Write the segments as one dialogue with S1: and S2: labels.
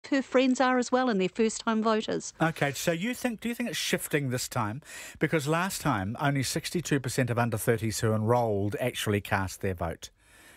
S1: her friends are as well, and they're first-time voters.
S2: Okay, so do you think it's shifting this time? Because last time, only 62% of under 30s who enrolled actually cast their vote.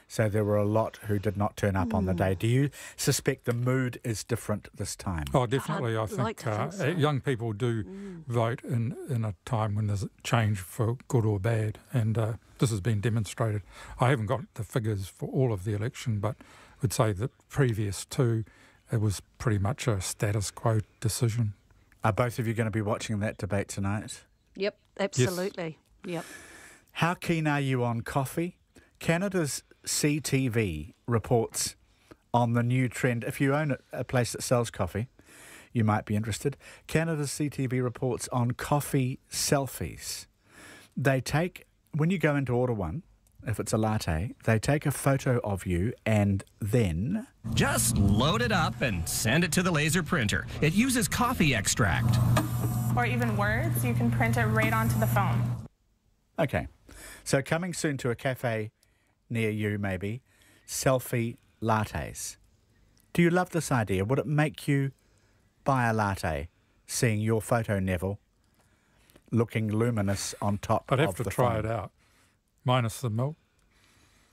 S2: So there were a lot who did not turn up on the day. Do you suspect the mood is different this time?
S3: Oh, definitely. I think so. Young people do vote in a time when there's a change for good or bad, and this has been demonstrated. I haven't got the figures for all of the election, but would say that previous to, it was pretty much a status quo decision.
S2: Are both of you going to be watching that debate tonight?
S1: Yep, absolutely.
S3: Yes.
S1: Yep.
S2: How keen are you on coffee? Canada's CTV reports on the new trend. If you own a place that sells coffee, you might be interested. Canada's CTV reports on coffee selfies. They take, when you go in to order one, if it's a latte, they take a photo of you and then...
S4: Just load it up and send it to the laser printer. It uses coffee extract.
S5: Or even words, you can print it right onto the phone.
S2: Okay, so coming soon to a cafe near you, maybe, selfie lattes. Do you love this idea? Would it make you buy a latte, seeing your photo, Neville, looking luminous on top of the phone?
S3: I'd have to try it out, minus the milk.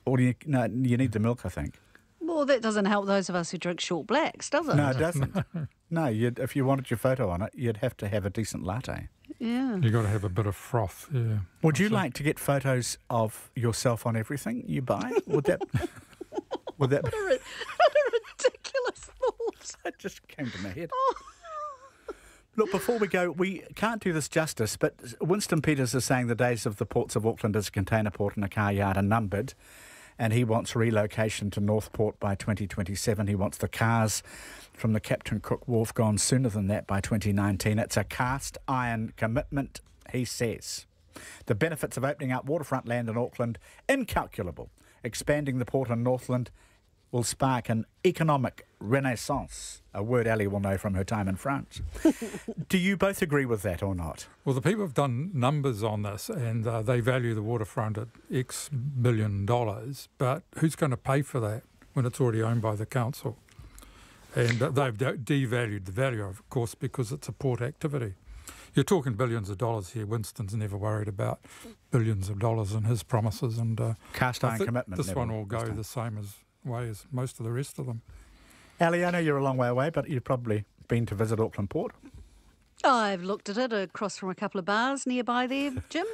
S2: Or you need the milk, I think.
S1: Well, that doesn't help those of us who drink short blacks, does it?
S2: No, it doesn't. No, if you wanted your photo on it, you'd have to have a decent latte.
S1: Yeah.
S3: You've got to have a bit of froth, yeah.
S2: Would you like to get photos of yourself on everything you buy? Would that... Would that...
S1: What a ridiculous thought.
S2: It just came to my head.
S1: Oh.
S2: Look, before we go, we can't do this justice, but Winston Peters is saying the days of the ports of Auckland as a container port and a car yard are numbered, and he wants relocation to Northport by 2027. He wants the cars from the Captain Cook Wharf gone sooner than that by 2019. It's a cast iron commitment, he says. The benefits of opening up waterfront land in Auckland, incalculable. Expanding the port in Northland will spark an economic renaissance, a word Ali will know from her time in France. Do you both agree with that or not?
S3: Well, the people have done numbers on this, and they value the waterfront at X billion dollars, but who's going to pay for that when it's already owned by the council? And they've devalued the value, of course, because it's a port activity. You're talking billions of dollars here. Winston's never worried about billions of dollars in his promises. And
S2: cast iron commitment.
S3: This one will go the same way as most of the rest of them.
S2: Ali, I know you're a long way away, but you've probably been to visit Auckland Port.
S1: I've looked at it across from a couple of bars nearby there, Jim.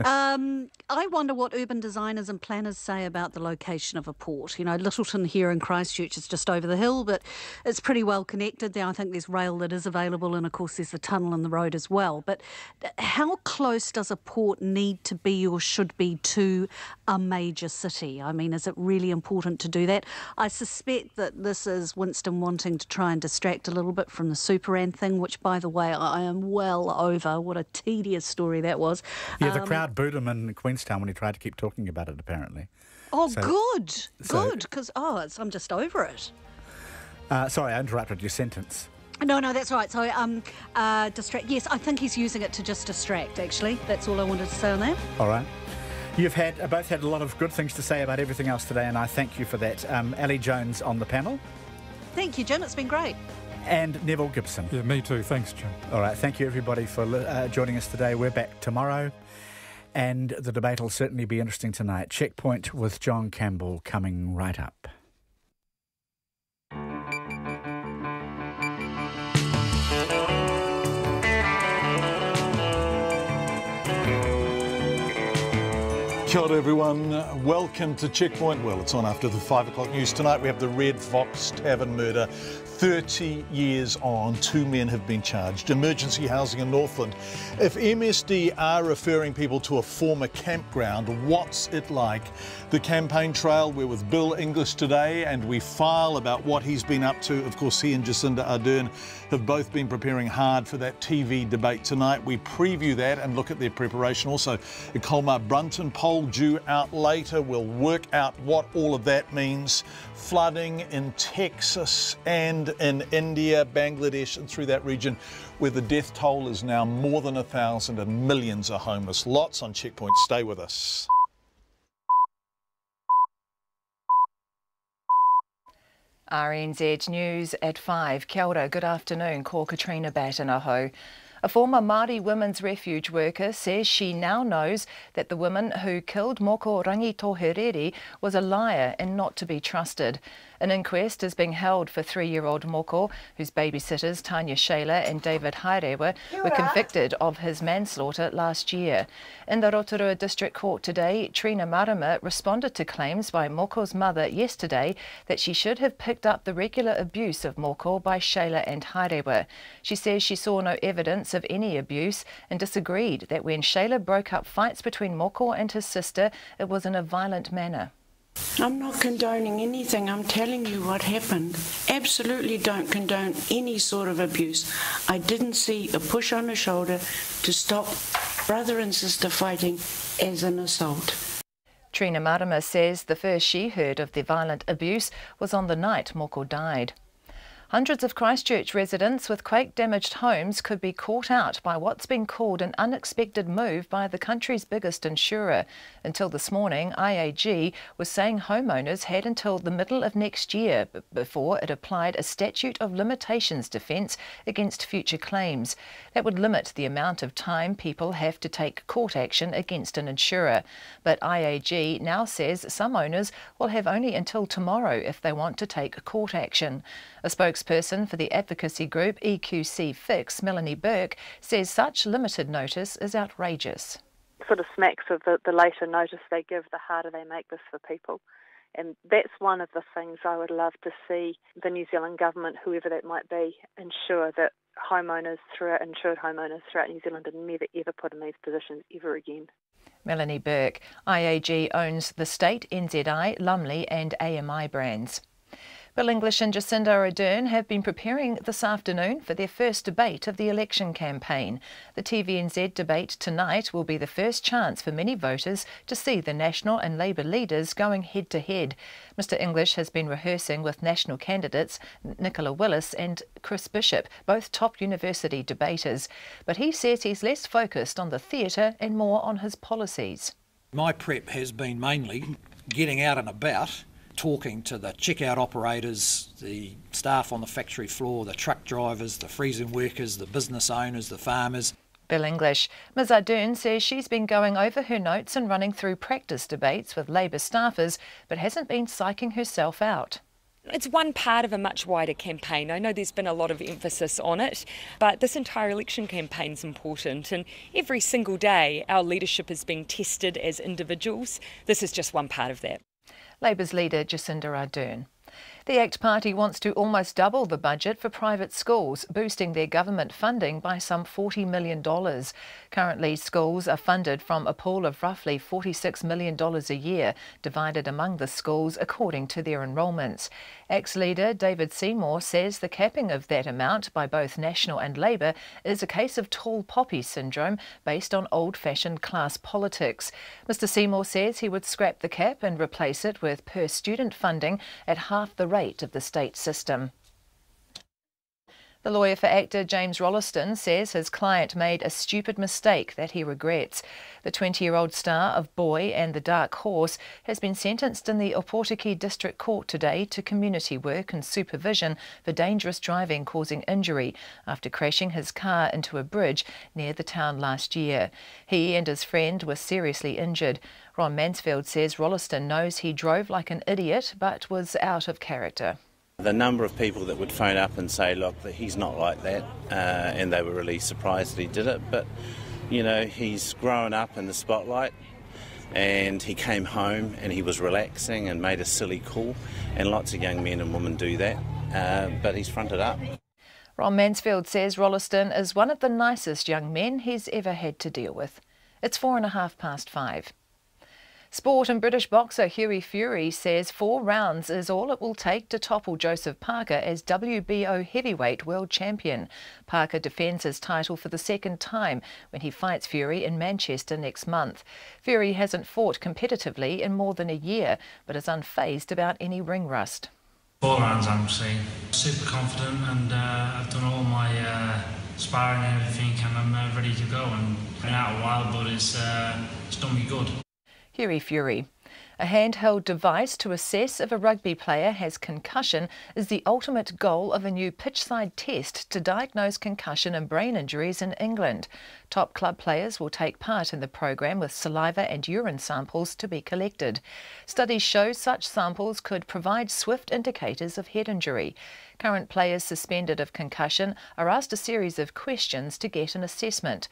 S1: I wonder what urban designers and planners say about the location of a port. You know, Littleton here in Christchurch is just over the hill, but it's pretty well connected there. I think there's rail that is available, and of course there's the tunnel in the road as well. But how close does a port need to be or should be to a major city? I mean, is it really important to do that? I suspect that this is Winston wanting to try and distract a little bit from the Superan thing, which, by the way, I am well over. What a tedious story that was.
S2: Yeah, the crowd booed him in Queenstown when he tried to keep talking about it, apparently.
S1: Oh, so, good, because, I'm just over it.
S2: Sorry, I interrupted your sentence.
S1: No, that's right. So, distract. Yes, I think he's using it to just distract, actually. That's all I wanted to say on that.
S2: All right. You've both had a lot of good things to say about everything else today, and I thank you for that. Ali Jones on the panel.
S1: Thank you, Jim. It's been great.
S2: And Neville Gibson.
S3: Yeah, me too. Thanks, Jim.
S2: All right. Thank you, everybody, for joining us today. We're back tomorrow, and the debate will certainly be interesting tonight. Checkpoint with John Campbell coming right up.
S6: Kia ora everyone, welcome to Checkpoint. Well, it's on after the 5 o'clock news tonight. We have the Red Fox Tavern murder. 30 years on, 2 men have been charged. Emergency housing in Northland. If MSD are referring people to a former campground, what's it like? The campaign trail, we're with Bill English today, and we file about what he's been up to. Of course, he and Jacinda Ardern have both been preparing hard for that TV debate tonight. We preview that and look at their preparation. Also, the Colmar Brunton poll due out later. We'll work out what all of that means. Flooding in Texas and in India, Bangladesh and through that region where the death toll is now more than 1,000 and millions are homeless. Lots on Checkpoint. Stay with us.
S7: RNZ News at 5. Kia ora, good afternoon. Ko Katrina Batanaho. A former Māori women's refuge worker says she now knows that the woman who killed Moko Rangitohereri was a liar and not to be trusted. An inquest is being held for 3-year-old Moko, whose babysitters Tanya Shayla and David Hairewa were convicted of his manslaughter last year. In the Rotorua District Court today, Trina Marama responded to claims by Moko's mother yesterday that she should have picked up the regular abuse of Moko by Shayla and Hairewa. She says she saw no evidence of any abuse and disagreed that when Shayla broke up fights between Moko and his sister, it was in a violent manner.
S8: I'm not condoning anything. I'm telling you what happened. Absolutely don't condone any sort of abuse. I didn't see a push on the shoulder to stop brother and sister fighting as an assault.
S7: Trina Marama says the first she heard of the violent abuse was on the night Moko died. Hundreds of Christchurch residents with quake-damaged homes could be caught out by what's been called an unexpected move by the country's biggest insurer. Until this morning, IAG was saying homeowners had until the middle of next year before it applied a statute of limitations defence against future claims. That would limit the amount of time people have to take court action against an insurer. But IAG now says some owners will have only until tomorrow if they want to take court action. A spokesperson for the advocacy group EQC Fix, Melanie Burke, says such limited notice is outrageous.
S9: Sort of smacks of the later notice they give, the harder they make this for people. And that's one of the things I would love to see the New Zealand government, whoever that might be, ensure that insured homeowners throughout New Zealand are never ever put in these positions ever again.
S7: Melanie Burke. IAG owns the State, NZI, Lumley and AMI brands. Bill English and Jacinda Ardern have been preparing this afternoon for their first debate of the election campaign. The TVNZ debate tonight will be the first chance for many voters to see the National and Labour leaders going head-to-head. Mr English has been rehearsing with national candidates Nicola Willis and Chris Bishop, both top university debaters. But he says he's less focused on the theatre and more on his policies.
S10: My prep has been mainly getting out and about, talking to the checkout operators, the staff on the factory floor, the truck drivers, the freezing workers, the business owners, the farmers.
S7: Bill English. Ms Ardern says she's been going over her notes and running through practice debates with Labour staffers, but hasn't been psyching herself out.
S11: It's one part of a much wider campaign. I know there's been a lot of emphasis on it, but this entire election campaign is important, and every single day our leadership is being tested as individuals. This is just one part of that.
S7: Labour's leader Jacinda Ardern. The ACT Party wants to almost double the budget for private schools, boosting their government funding by some $40 million. Currently, schools are funded from a pool of roughly $46 million a year, divided among the schools according to their enrolments. ACT's leader David Seymour says the capping of that amount by both National and Labour is a case of tall poppy syndrome based on old-fashioned class politics. Mr Seymour says he would scrap the cap and replace it with per-student funding at half the rate of the state system. The lawyer for actor James Rolleston says his client made a stupid mistake that he regrets. The 20-year-old star of Boy and the Dark Horse has been sentenced in the Opotiki District Court today to community work and supervision for dangerous driving causing injury after crashing his car into a bridge near the town last year. He and his friend were seriously injured. Ron Mansfield says Rolleston knows he drove like an idiot but was out of character.
S12: The number of people that would phone up and say, look, he's not like that, and they were really surprised that he did it. But, you know, he's grown up in the spotlight and he came home and he was relaxing and made a silly call, and lots of young men and women do that, but he's fronted up.
S7: Ron Mansfield says Rolleston is one of the nicest young men he's ever had to deal with. It's 5:04. Sport and British boxer Hughie Fury says 4 rounds is all it will take to topple Joseph Parker as WBO heavyweight world champion. Parker defends his title for the second time when he fights Fury in Manchester next month. Fury hasn't fought competitively in more than a year, but is unfazed about any ring rust.
S13: 4 rounds, I'm saying. Super confident, and I've done all my sparring and everything, and I'm ready to go. And been out a while, but it's done me good.
S7: Hughie Fury. A handheld device to assess if a rugby player has concussion is the ultimate goal of a new pitchside test to diagnose concussion and brain injuries in England. Top club players will take part in the programme with saliva and urine samples to be collected. Studies show such samples could provide swift indicators of head injury. Current players suspended of concussion are asked a series of questions to get an assessment.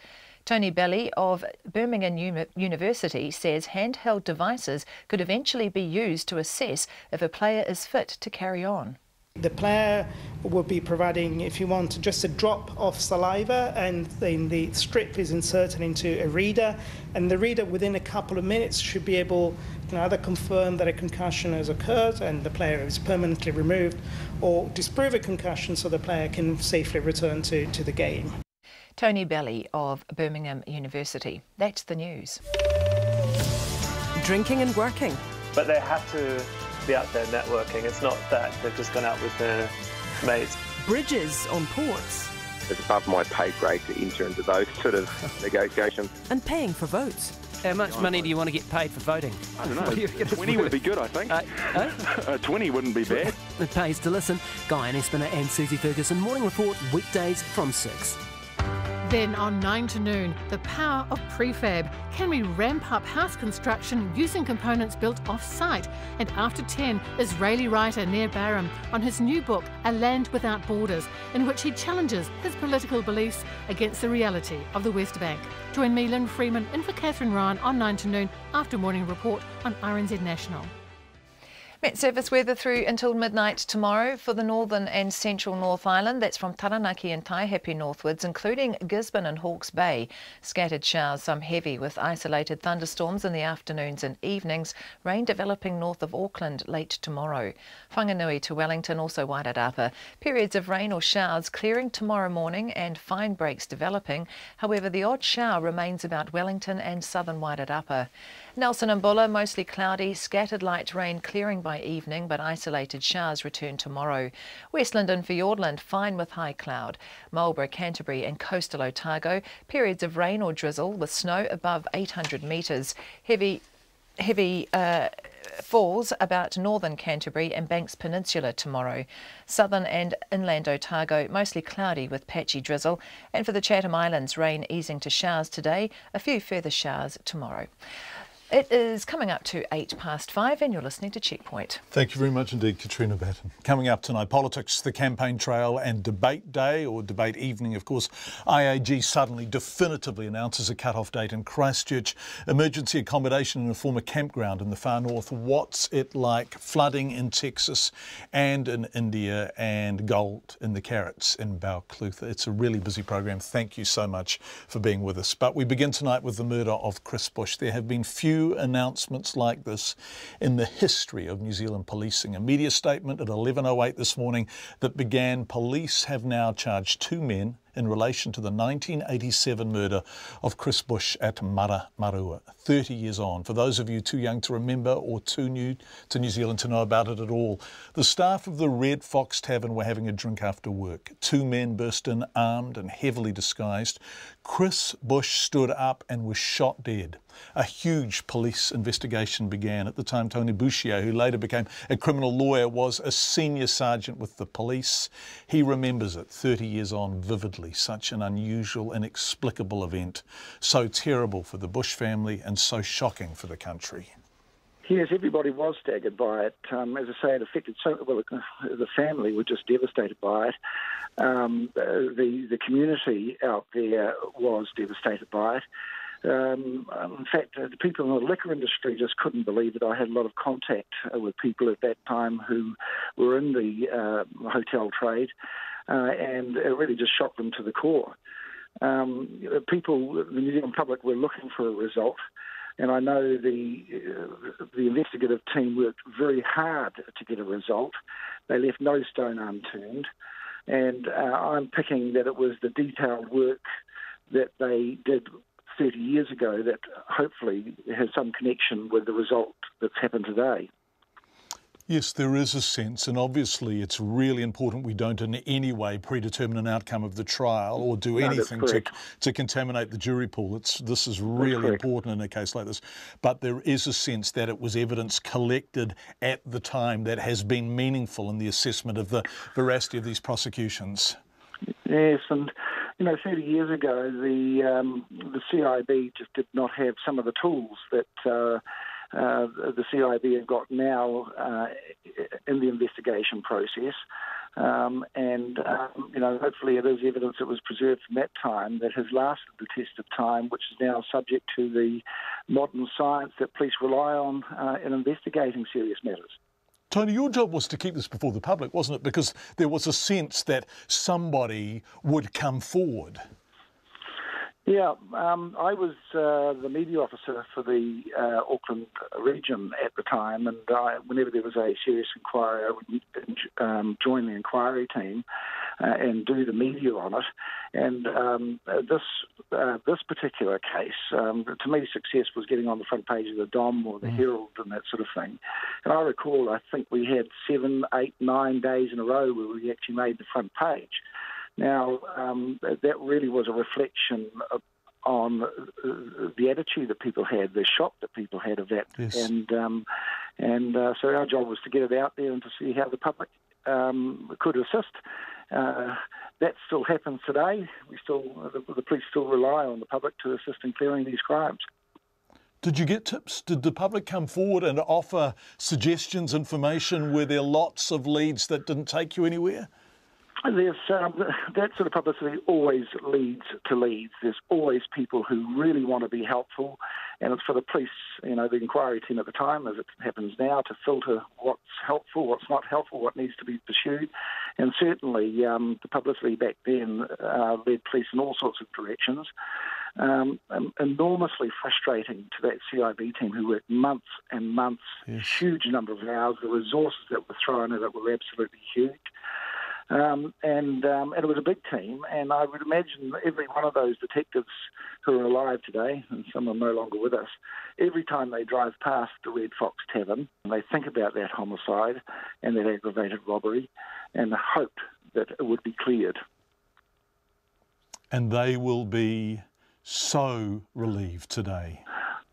S7: Tony Belly of Birmingham University says handheld devices could eventually be used to assess if a player is fit to carry on.
S14: The player will be providing, if you want, just a drop of saliva, and then the strip is inserted into a reader, and the reader within a couple of minutes should be able to either confirm that a concussion has occurred and the player is permanently removed, or disprove a concussion so the player can safely return to the game.
S7: Tony Belly of Birmingham University. That's the news.
S15: Drinking and working.
S16: But they have to be out there networking. It's not that they've just gone out with their mates.
S15: Bridges on ports.
S17: It's above my pay grade to enter into those sort of negotiations.
S15: And paying for votes.
S18: How much money do you want to get paid for voting?
S17: I don't know. 20 would be good, I think. 20 wouldn't be bad.
S18: It pays to listen. Guy and Espiner and Susie Ferguson. Morning Report, weekdays from 6.
S19: Then on 9 to noon, the power of prefab. Can we ramp up house construction using components built off-site? And after 10, Israeli writer Nir Baram on his new book, A Land Without Borders, in which he challenges his political beliefs against the reality of the West Bank. Join me, Lynn Freeman, in for Catherine Ryan on 9 to noon after Morning Report on RNZ National.
S7: Met Service weather through until midnight tomorrow for the northern and central North Island. That's from Taranaki and Taihape northwards, including Gisborne and Hawke's Bay. Scattered showers, some heavy with isolated thunderstorms in the afternoons and evenings. Rain developing north of Auckland late tomorrow. Whanganui to Wellington, also Wairarapa. Periods of rain or showers clearing tomorrow morning and fine breaks developing. However, the odd shower remains about Wellington and southern Wairarapa. Nelson and Buller, mostly cloudy, scattered light rain clearing by evening, but isolated showers return tomorrow. Westland and Fiordland, fine with high cloud. Marlborough, Canterbury and coastal Otago, periods of rain or drizzle with snow above 800 metres. Heavy falls about northern Canterbury and Banks Peninsula tomorrow. Southern and inland Otago, mostly cloudy with patchy drizzle. And for the Chatham Islands, rain easing to showers today, a few further showers tomorrow. It is coming up to 5:08 and you're listening to Checkpoint.
S6: Thank you very much indeed, Katrina Batten. Coming up tonight, politics, the campaign trail and debate day, or debate evening, of course. IAG suddenly definitively announces a cut-off date in Christchurch. Emergency accommodation in a former campground in the far north. What's it like? Flooding in Texas and in India, and gold in the carrots in Balclutha. It's a really busy program. Thank you so much for being with us. But we begin tonight with the murder of Chris Bush. There have been few announcements like this in the history of New Zealand policing. A media statement at 11:08 this morning that began, police have now charged 2 men in relation to the 1987 murder of Chris Bush at Maramarua, 30 years on. For those of you too young to remember or too new to New Zealand to know about it at all, the staff of the Red Fox Tavern were having a drink after work. 2 men burst in, armed and heavily disguised. Chris Bush stood up and was shot dead. A huge police investigation began. At the time, Tony Bouchier, who later became a criminal lawyer, was a senior sergeant with the police. He remembers it 30 years on vividly. Such an unusual, inexplicable event. So terrible for the Bush family and so shocking for the country.
S20: Yes, everybody was staggered by it. As I say, it affected so well. The family were just devastated by it. The community out there was devastated by it. In fact, the people in the liquor industry just couldn't believe it. I had a lot of contact with people at that time who were in the hotel trade, and it really just shocked them to the core. People, the New Zealand public, were looking for a result. And I know the investigative team worked very hard to get a result. They left no stone unturned. And I'm picking that it was the detailed work that they did 30 years ago that hopefully has some connection with the result that's happened today.
S6: Yes, there is a sense, and obviously it's really important we don't in any way predetermine an outcome of the trial or do anything to contaminate the jury pool. This is really important in a case like this. But there is a sense that it was evidence collected at the time that has been meaningful in the assessment of the veracity of these prosecutions.
S20: Yes, and 30 years ago, the CIB just did not have some of the tools that the CIB have got now in the investigation process. Hopefully it is evidence that was preserved from that time that has lasted the test of time, which is now subject to the modern science that police rely on in investigating serious matters.
S6: Tony, your job was to keep this before the public, wasn't it? Because there was a sense that somebody would come forward.
S20: Yeah, I was the media officer for the Auckland region at the time, and whenever there was a serious inquiry, I would join the inquiry team and do the media on it. And this particular case, to me, success was getting on the front page of the Dom or the Herald and that sort of thing. And I recall, I think we had 7, 8, 9 days in a row where we actually made the front page. Now, that really was a reflection on the attitude that people had, the shock that people had of that. Yes. And so our job was to get it out there and to see how the public could assist. That still happens today. The police still rely on the public to assist in clearing these crimes.
S6: Did you get tips? Did the public come forward and offer suggestions, information? Were there lots of leads that didn't take you anywhere?
S20: There's that sort of publicity always leads to leads. There's always people who really want to be helpful, and it's for the police, the inquiry team at the time, as it happens now, to filter what's helpful, what's not helpful, what needs to be pursued. And certainly the publicity back then led police in all sorts of directions. Enormously frustrating to that CIB team who worked months and months, huge number of hours. The resources that were thrown at it were absolutely huge. And it was a big team, and I would imagine every one of those detectives who are alive today, and some are no longer with us, every time they drive past the Red Fox Tavern, they think about that homicide and that aggravated robbery and hope that it would be cleared.
S6: And they will be so relieved today.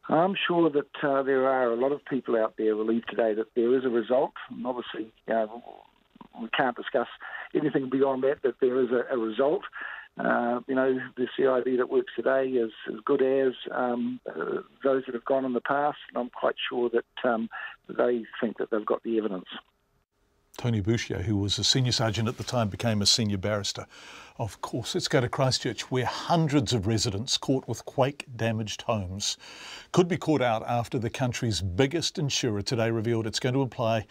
S20: I'm sure that there are a lot of people out there relieved today that there is a result, and obviously we can't discuss anything beyond that, but there is a result. The CIB that works today is as good as those that have gone in the past, and I'm quite sure that they think that they've got the evidence.
S6: Tony Bouchier, who was a senior sergeant at the time, became a senior barrister. Of course, let's go to Christchurch, where hundreds of residents caught with quake-damaged homes could be caught out after the country's biggest insurer today revealed it's going to apply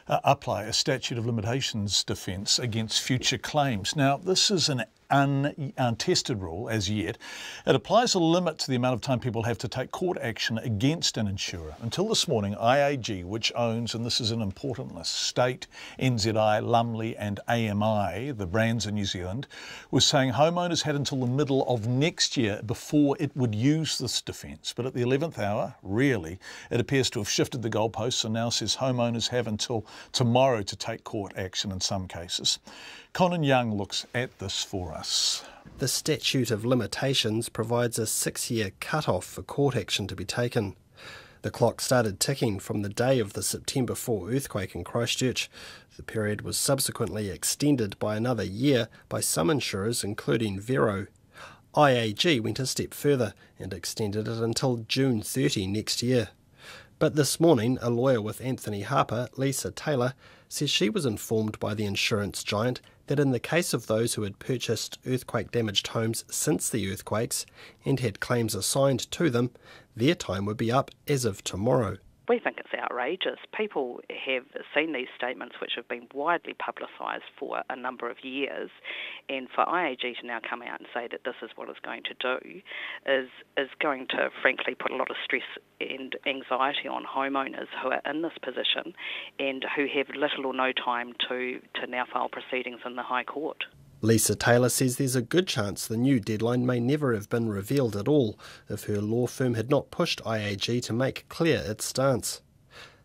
S6: a statute of limitations defence against future claims. Now, this is an untested rule as yet. It applies a limit to the amount of time people have to take court action against an insurer. Until this morning, IAG, which owns, and this is an important list, State, NZI, Lumley and AMI, the brands in New Zealand, was saying homeowners had until the middle of next year before it would use this defence. But at the 11th hour, really, it appears to have shifted the goalposts and now says homeowners have until tomorrow to take court action in some cases. Conan Young looks at this for us.
S21: The statute of limitations provides a 6-year cut-off for court action to be taken. The clock started ticking from the day of the September 4 earthquake in Christchurch. The period was subsequently extended by another year by some insurers, including Vero. IAG went a step further and extended it until June 30 next year. But this morning, a lawyer with Anthony Harper, Lisa Taylor, says she was informed by the insurance giant that in the case of those who had purchased earthquake-damaged homes since the earthquakes and had claims assigned to them, their time would be up as of tomorrow.
S22: We think it's outrageous. People have seen these statements which have been widely publicised for a number of years, and for IAG to now come out and say that this is what it's going to do is going to frankly put a lot of stress and anxiety on homeowners who are in this position and who have little or no time to now file proceedings in the High Court.
S21: Lisa Taylor says there's a good chance the new deadline may never have been revealed at all if her law firm had not pushed IAG to make clear its stance.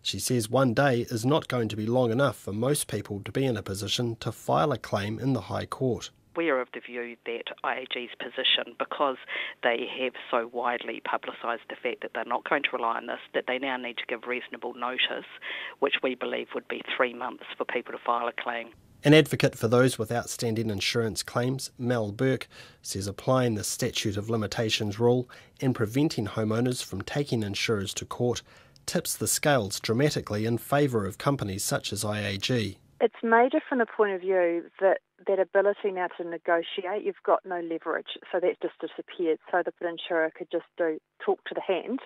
S21: She says one day is not going to be long enough for most people to be in a position to file a claim in the High Court.
S22: We are of the view that IAG's position, because they have so widely publicised the fact that they're not going to rely on this, that they now need to give reasonable notice, which we believe would be 3 months for people to file a claim.
S21: An advocate for those with outstanding insurance claims, Mel Burke, says applying the statute of limitations rule and preventing homeowners from taking insurers to court tips the scales dramatically in favour of companies such as IAG.
S9: It's major from the point of view that ability now to negotiate, you've got no leverage, so that just disappeared. So the insurer could just talk to the hand,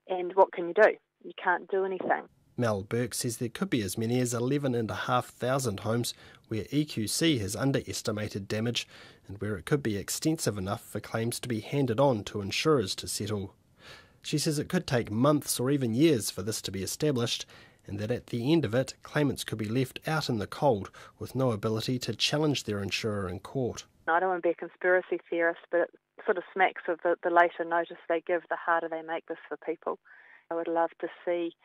S9: and what can you do? You can't do anything.
S21: Mel Burke says there could be as many as 11,500 homes where EQC has underestimated damage and where it could be extensive enough for claims to be handed on to insurers to settle. She says it could take months or even years for this to be established, and that at the end of it, claimants could be left out in the cold with no ability to challenge their insurer in court.
S9: I don't want to be a conspiracy theorist, but it sort of smacks of the later notice they give, the harder they make this for people. I would love to see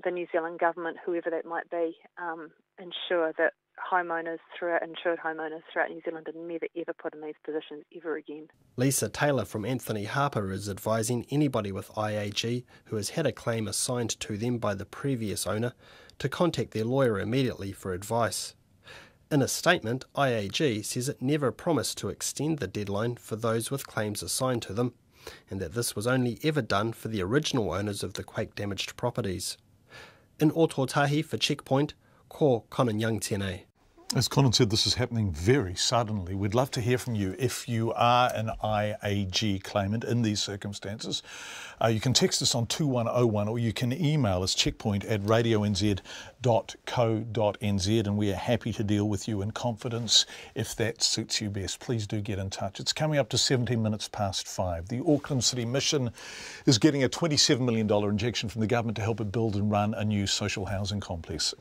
S9: the New Zealand government, whoever that might be, ensure that insured homeowners throughout New Zealand are never ever put in these positions ever again.
S21: Lisa Taylor from Anthony Harper is advising anybody with IAG who has had a claim assigned to them by the previous owner to contact their lawyer immediately for advice. In a statement, IAG says it never promised to extend the deadline for those with claims assigned to them, and that this was only ever done for the original owners of the quake-damaged properties. In Ototahi for Checkpoint, ko Conan Young tēnei.
S6: As Conan said, this is happening very suddenly. We'd love to hear from you if you are an IAG claimant in these circumstances. You can text us on 2101 or you can email us checkpoint@radionz.co.nz, and we are happy to deal with you in confidence if that suits you best. Please do get in touch. It's coming up to 17 minutes past 5. The Auckland City Mission is getting a $27 million injection from the government to help it build and run a new social housing complex.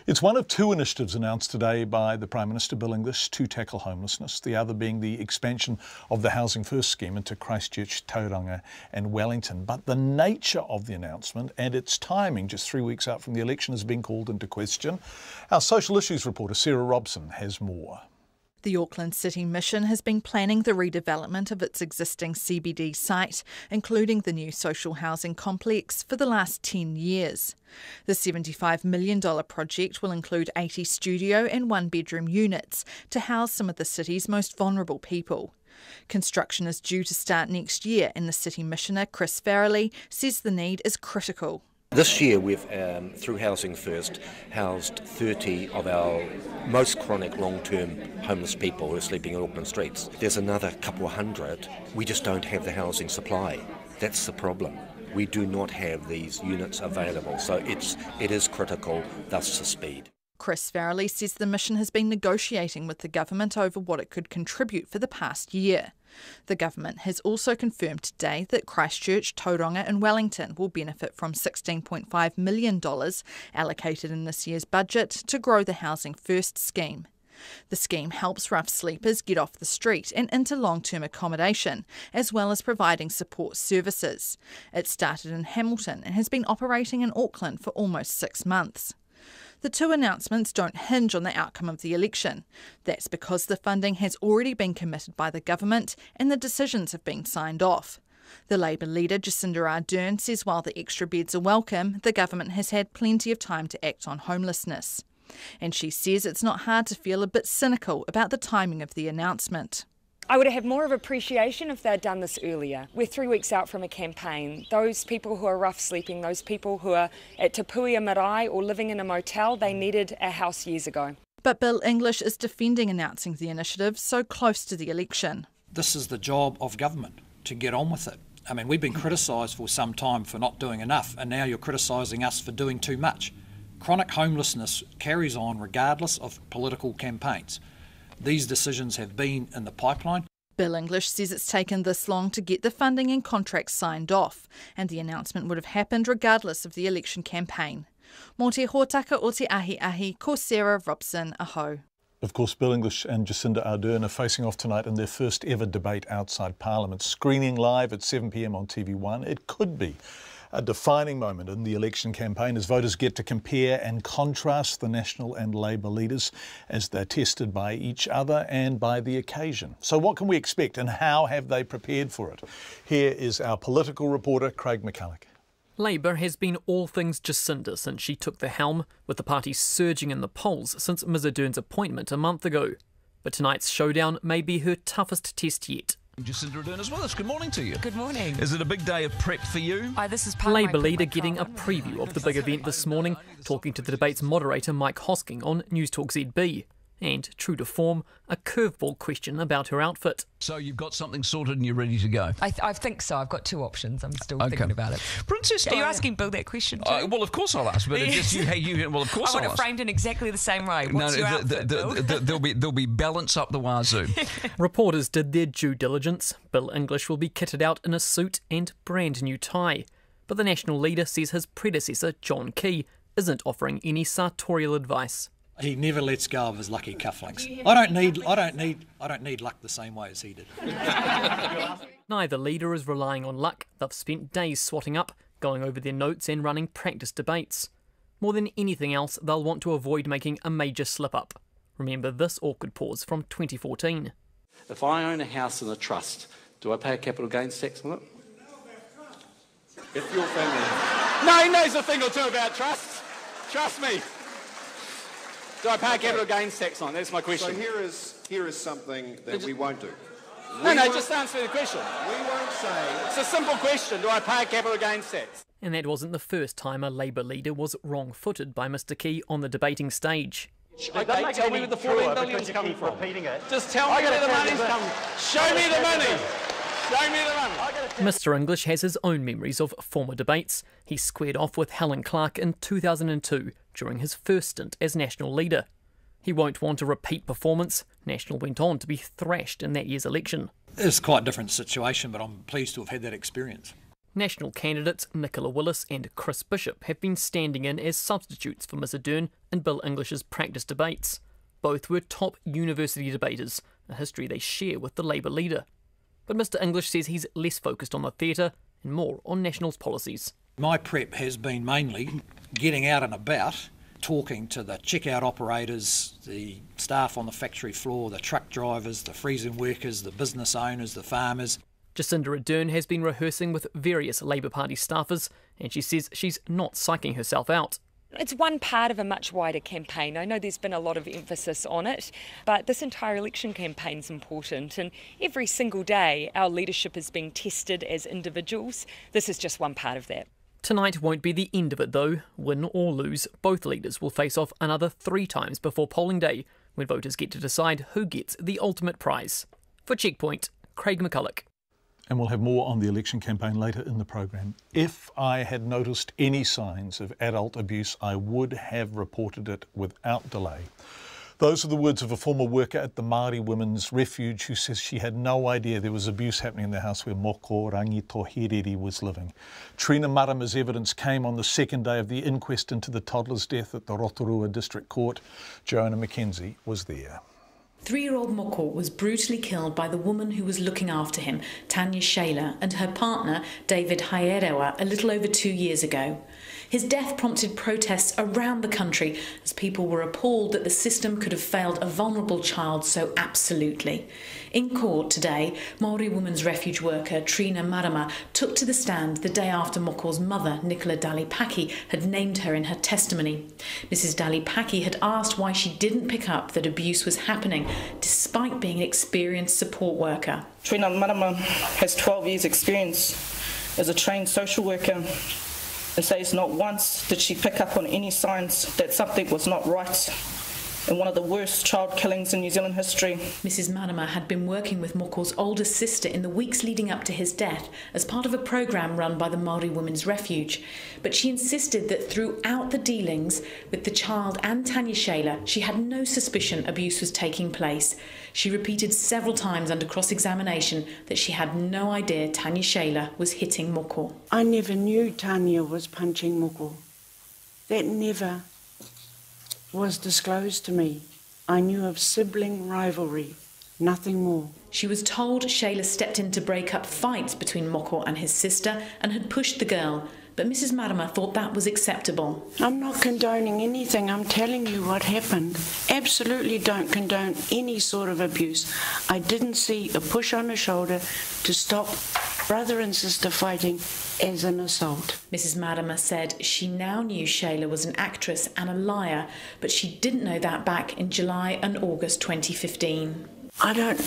S6: It's one of two initiatives announced today by the Prime Minister, Bill English, to tackle homelessness, the other being the expansion of the Housing First scheme into Christchurch, Tauranga and Wellington. But the nature of the announcement and its timing, just 3 weeks out from the election, has been called into question. Our social issues reporter, Sarah Robson, has more.
S4: The Auckland City Mission has been planning the redevelopment of its existing CBD site, including the new social housing complex, for the last 10 years. The $75 million project will include 80 studio and one-bedroom units to house some of the city's most vulnerable people. Construction is due to start next year, and the City Missioner, Chris Farrelly, says the need is critical.
S5: This year we've, through Housing First, housed 30 of our most chronic long-term homeless people who are sleeping in Auckland streets. There's another couple of hundred. We just don't have the housing supply. That's the problem. We do not have these units available, so it is critical, thus the speed.
S4: Chris Farrelly says the mission has been negotiating with the government over what it could contribute for the past year. The government has also confirmed today that Christchurch, Tauranga and Wellington will benefit from $16.5 million allocated in this year's budget to grow the Housing First scheme. The scheme helps rough sleepers get off the street and into long-term accommodation, as well as providing support services. It started in Hamilton and has been operating in Auckland for almost 6 months. The two announcements don't hinge on the outcome of the election. That's because the funding has already been committed by the government and the decisions have been signed off. The Labour leader, Jacinda Ardern, says while the extra beds are welcome, the government has had plenty of time to act on homelessness. And she says it's not hard to feel a bit cynical about the timing of the announcement.
S11: I would have more of appreciation if they'd done this earlier. We're 3 weeks out from a campaign. Those people who are rough sleeping, those people who are at Te Puia Marae or living in a motel, they needed a house years ago.
S4: But Bill English is defending announcing the initiative so close to the election.
S10: This is the job of government, to get on with it. I mean, we've been criticised for some time for not doing enough, and now you're criticising us for doing too much. Chronic homelessness carries on regardless of political campaigns. These decisions have been in the pipeline.
S4: Bill English says it's taken this long to get the funding and contracts signed off, and the announcement would have happened regardless of the election campaign. Mō te hōtaka o te ahi, ko Sarah Robson, aho.
S6: Of course, Bill English and Jacinda Ardern are facing off tonight in their first ever debate outside Parliament, screening live at 7 p.m. on TV1. It could be A defining moment in the election campaign as voters get to compare and contrast the National and Labour leaders as they're tested by each other and by the occasion. So what can we expect and how have they prepared for it? Here is our political reporter, Craig McCulloch.
S1: Labour has been all things Jacinda since she took the helm, with the party surging in the polls since Ms Ardern's appointment a month ago. But tonight's showdown may be her toughest test yet.
S3: Jacinda Ardern is with us. Good morning to you.
S23: Good morning.
S3: Is it a big day of prep for you?
S23: This is part
S1: Labour leader getting a preview of the big event this morning, talking to the debate's moderator Mike Hosking on News Talk ZB. And, true to form, a curveball question about her outfit.
S3: So you've got something sorted and you're ready to go?
S23: I think so. I've got two options. I'm still thinking about it.
S3: Princess Diana.
S23: Are you asking Bill that question too?
S3: Well, of course I'll ask, but it's just well, of course
S23: I want
S3: I'll
S23: it framed in exactly the same way. What's your outfit, Bill?
S3: There'll be balance up the wazoo.
S1: Reporters did their due diligence. Bill English will be kitted out in a suit and brand new tie. But the national leader says his predecessor, John Key, isn't offering any sartorial advice.
S10: He never lets go of his lucky cufflinks. I don't need luck the same way as he did.
S1: Neither leader is relying on luck. They've spent days swatting up, going over their notes and running practice debates. More than anything else, they'll want to avoid making a major slip-up. Remember this awkward pause from 2014.
S24: If I own a house in a trust, do I pay a capital gains tax on it? If your family... No, he knows a thing or two about trusts. Trust me. Do I pay a capital gains tax on? That's my question.
S25: So here is something that we won't do.
S24: Just answer the question.
S25: We won't say...
S24: It's a simple question. Do I pay a capital gains tax?
S1: And that wasn't the first time a Labour leader was wrong-footed by Mr Key on the debating stage.
S24: Okay, tell me where the 14 billion's coming from. Just tell me where the money's coming. Show me the money. Show me the money.
S1: Mr English has his own memories of former debates. He squared off with Helen Clark in 2002 during his first stint as National leader. He won't want a repeat performance. National went on to be thrashed in that year's election.
S10: It's quite a different situation, but I'm pleased to have had that experience.
S1: National candidates Nicola Willis and Chris Bishop have been standing in as substitutes for Ms Ardern in Bill English's practice debates. Both were top university debaters, a history they share with the Labour leader. But Mr English says he's less focused on the theatre and more on National's policies.
S10: My prep has been mainly getting out and about, talking to the checkout operators, the staff on the factory floor, the truck drivers, the freezing workers, the business owners, the farmers.
S1: Jacinda Ardern has been rehearsing with various Labour Party staffers, and she says she's not psyching herself out.
S11: It's one part of a much wider campaign. I know there's been a lot of emphasis on it, but this entire election campaign is important, and every single day our leadership is being tested as individuals. This is just one part of that.
S1: Tonight won't be the end of it though. Win or lose, both leaders will face off another 3 times before polling day, when voters get to decide who gets the ultimate prize. For Checkpoint, Craig McCulloch.
S6: And we'll have more on the election campaign later in the program. If I had noticed any signs of adult abuse, I would have reported it without delay. Those are the words of a former worker at the Māori Women's Refuge who says she had no idea there was abuse happening in the house where Moko Rangitohereri was living. Trina Marama's evidence came on the second day of the inquest into the toddler's death at the Rotorua District Court. Joanna McKenzie was there.
S26: 3-year-old Moko was brutally killed by the woman who was looking after him, Tanya Shaler, and her partner, David Haerewa, a little over 2 years ago. His death prompted protests around the country as people were appalled that the system could have failed a vulnerable child so absolutely. In court today, Māori Women's Refuge worker Trina Marama took to the stand the day after Moko's mother, Nicola Dalipaki, had named her in her testimony. Mrs Dalipaki had asked why she didn't pick up that abuse was happening, despite being an experienced support worker.
S27: Trina Marama has 12 years' experience as a trained social worker and says not once did she pick up on any signs that something was not right in one of the worst child killings in New Zealand history.
S26: Mrs Marama had been working with Moko's older sister in the weeks leading up to his death as part of a programme run by the Māori Women's Refuge. But she insisted that throughout the dealings with the child and Tanya Shaler, she had no suspicion abuse was taking place. She repeated several times under cross-examination that she had no idea Tanya Shaler was hitting Moko.
S8: I never knew Tanya was punching Moko. That never was disclosed to me. I knew of sibling rivalry, nothing more.
S26: She was told Shaler stepped in to break up fights between Moko and his sister and had pushed the girl. but Mrs Marama thought that was acceptable.
S8: I'm not condoning anything, I'm telling you what happened. Absolutely don't condone any sort of abuse. I didn't see a push on the shoulder to stop brother and sister fighting as an assault.
S26: Mrs Marama said she now knew Shayla was an actress and a liar, but she didn't know that back in July and August 2015.
S8: I don't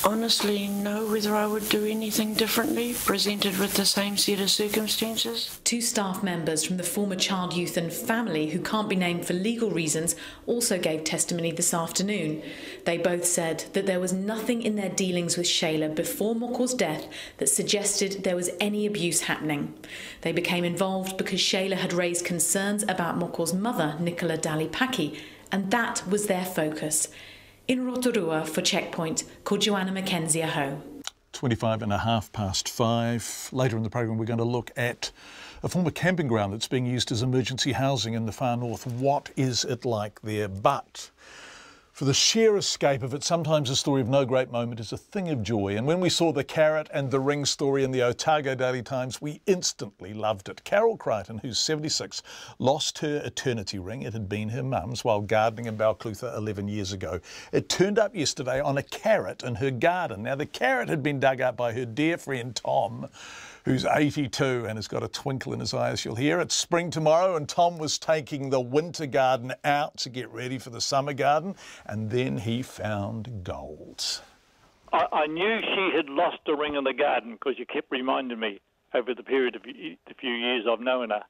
S8: honestly know whether I would do anything differently, presented with the same set of circumstances.
S26: 2 staff members from the former Child, Youth and Family, who can't be named for legal reasons, also gave testimony this afternoon. They both said that there was nothing in their dealings with Shayla before Moko's death that suggested there was any abuse happening. They became involved because Shayla had raised concerns about Moko's mother, Nicola Dalipaki, and that was their focus. In Rotorua for Checkpoint, ko Joanna Mackenzie Aho.
S6: 5:25. Later in the programme we're going to look at a former camping ground that's being used as emergency housing in the far north. What is it like there? But for the sheer escape of it, sometimes a story of no great moment is a thing of joy. And when we saw the carrot and the ring story in the Otago Daily Times, we instantly loved it. Carol Crichton, who's 76, lost her eternity ring. It had been her mum's while gardening in Balclutha 11 years ago. It turned up yesterday on a carrot in her garden. Now, the carrot had been dug up by her dear friend Tom, who's 82 and has got a twinkle in his eye, as you'll hear. It's spring tomorrow and Tom was taking the winter garden out to get ready for the summer garden, and then he found gold.
S2: I knew she had lost a ring in the garden because you kept reminding me over the period of the few years I've known her.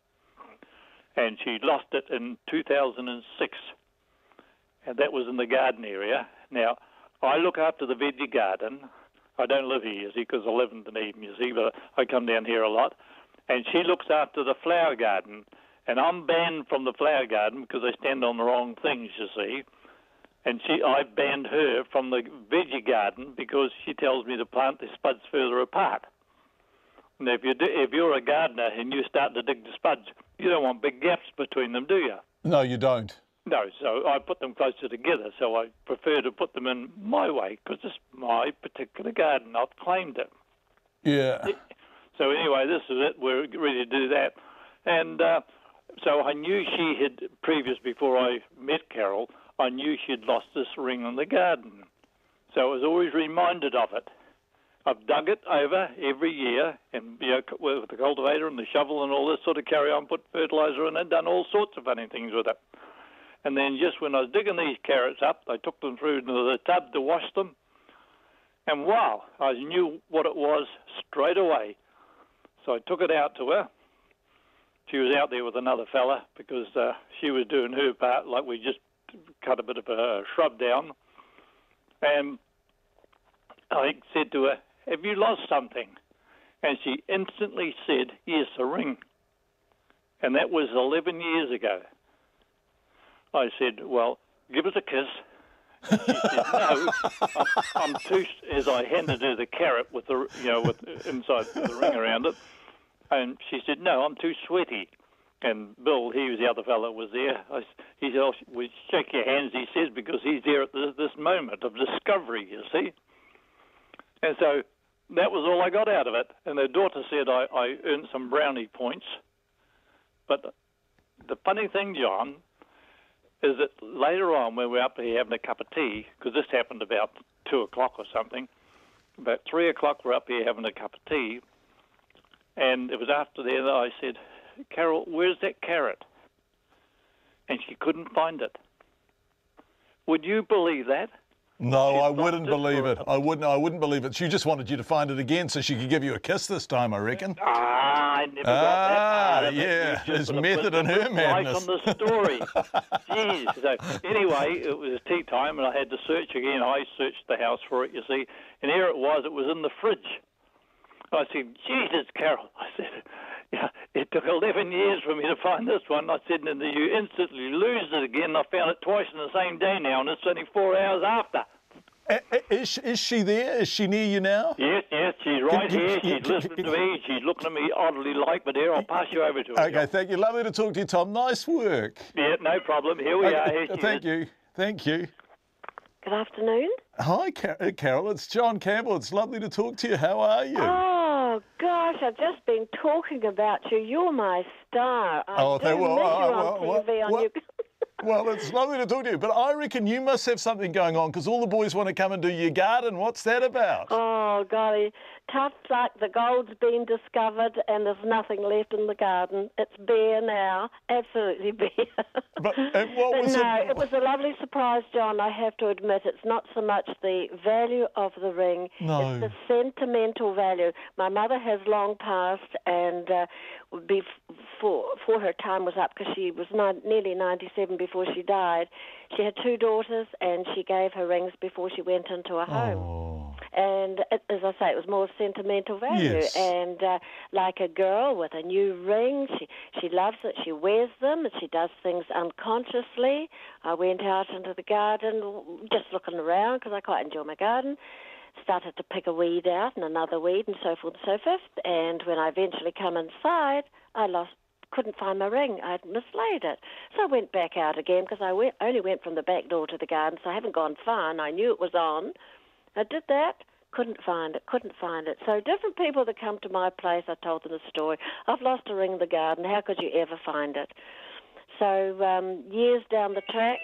S2: And she lost it in 2006, and that was in the garden area. Now, I look after the veggie garden. I don't live here, you see, because I live in Dunedin, you see, but I come down here a lot. And she looks after the flower garden. And I'm banned from the flower garden because I stand on the wrong things, you see. And I banned her from the veggie garden because she tells me to plant the spuds further apart. Now, if you're a gardener and you start to dig the spuds, you don't want big gaps between them, do you?
S6: No, you don't.
S2: No, so I put them closer together, so I prefer to put them in my way, because it's my particular garden. I've claimed it.
S6: Yeah.
S2: So anyway, this is it. We're ready to do that. And so I knew she had, before I met Carol, I knew she'd lost this ring in the garden. So I was always reminded of it. I've dug it over every year, and with the cultivator and the shovel and all this sort of carry on, put fertiliser in it, done all sorts of funny things with it. And then just when I was digging these carrots up, I took them through into the tub to wash them. And wow, I knew what it was straight away. So I took it out to her. She was out there with another fella because she was doing her part, like we just cut a bit of a shrub down. And I said to her, "Have you lost something?" And she instantly said, "Yes, a ring." And that was 11 years ago. I said, "Well, give us a kiss." She said, "No, I'm too." As I handed her the carrot with the, with inside the ring around it, and she said, "No, I'm too sweaty." And Bill, he was the other fellow, was there. He said, "Oh, we shake your hands," he says, because he's there at this moment of discovery, you see. And so that was all I got out of it. And her daughter said I earned some brownie points. But the funny thing, John, is that later on when we're up here having a cup of tea, because this happened about 2 o'clock or something, about 3 o'clock we're up here having a cup of tea, and it was after that I said, "Carol, where's that carrot?" And she couldn't find it. Would you believe that?
S6: No, I wouldn't believe it. I wouldn't believe it. She just wanted you to find it again so she could give you a kiss this time, I reckon.
S2: I never got that part of it.
S6: Yeah, there's method in her madness.
S2: Right on the story. Jeez. So anyway, it was tea time and I had to search again. I searched the house for it, you see, and here it was in the fridge. I said, "Jesus, Carol," I said, "yeah, it took 11 years for me to find this one." I said, "and you instantly lose it again." I found it twice in the same day now, and it's only 4 hours after.
S6: Is she there? Is she near you now?
S2: Yes, she's right here. She's listening to me. She's looking at me oddly like, but here, I'll pass you over to her.
S6: Okay, thank you. Lovely to talk to you, Tom. Nice work.
S2: Yeah, no problem. Here we are. Here she
S6: Thank
S2: is.
S6: you.
S12: Good afternoon.
S6: Hi, Carol. It's John Campbell. It's lovely to talk to you. How are you?
S12: Oh, gosh, I've just been talking about you. You're my star.
S6: Oh,
S12: I do miss you on TV on your...
S6: Well, it's lovely to talk to you, but I reckon you must have something going on because all the boys want to come and do your garden. What's that about?
S12: Oh, golly. Tough luck. The gold's been discovered and there's nothing left in the garden. It's bare now. Absolutely bare.
S6: But what was
S12: no,
S6: it?
S12: It was a lovely surprise, John, I have to admit. It's not so much the value of the ring.
S6: No.
S12: It's the sentimental value. My mother has long passed and before her time was up, because she was nearly 97 before she died. She had 2 daughters and she gave her rings before she went into a home. And as I say, it was more sentimental value.
S6: Yes.
S12: And like a girl with a new ring, she loves it. She wears them and she does things unconsciously. I went out into the garden just looking around because I quite enjoy my garden. Started to pick a weed out and another weed and so forth and so forth. And when I eventually come inside, couldn't find my ring. I'd mislaid it. So I went back out again because I only went from the back door to the garden, so I haven't gone far, and I knew it was on. I did that, couldn't find it. So different people that come to my place, I told them the story. I've lost a ring in the garden. How could you ever find it? So years down the track,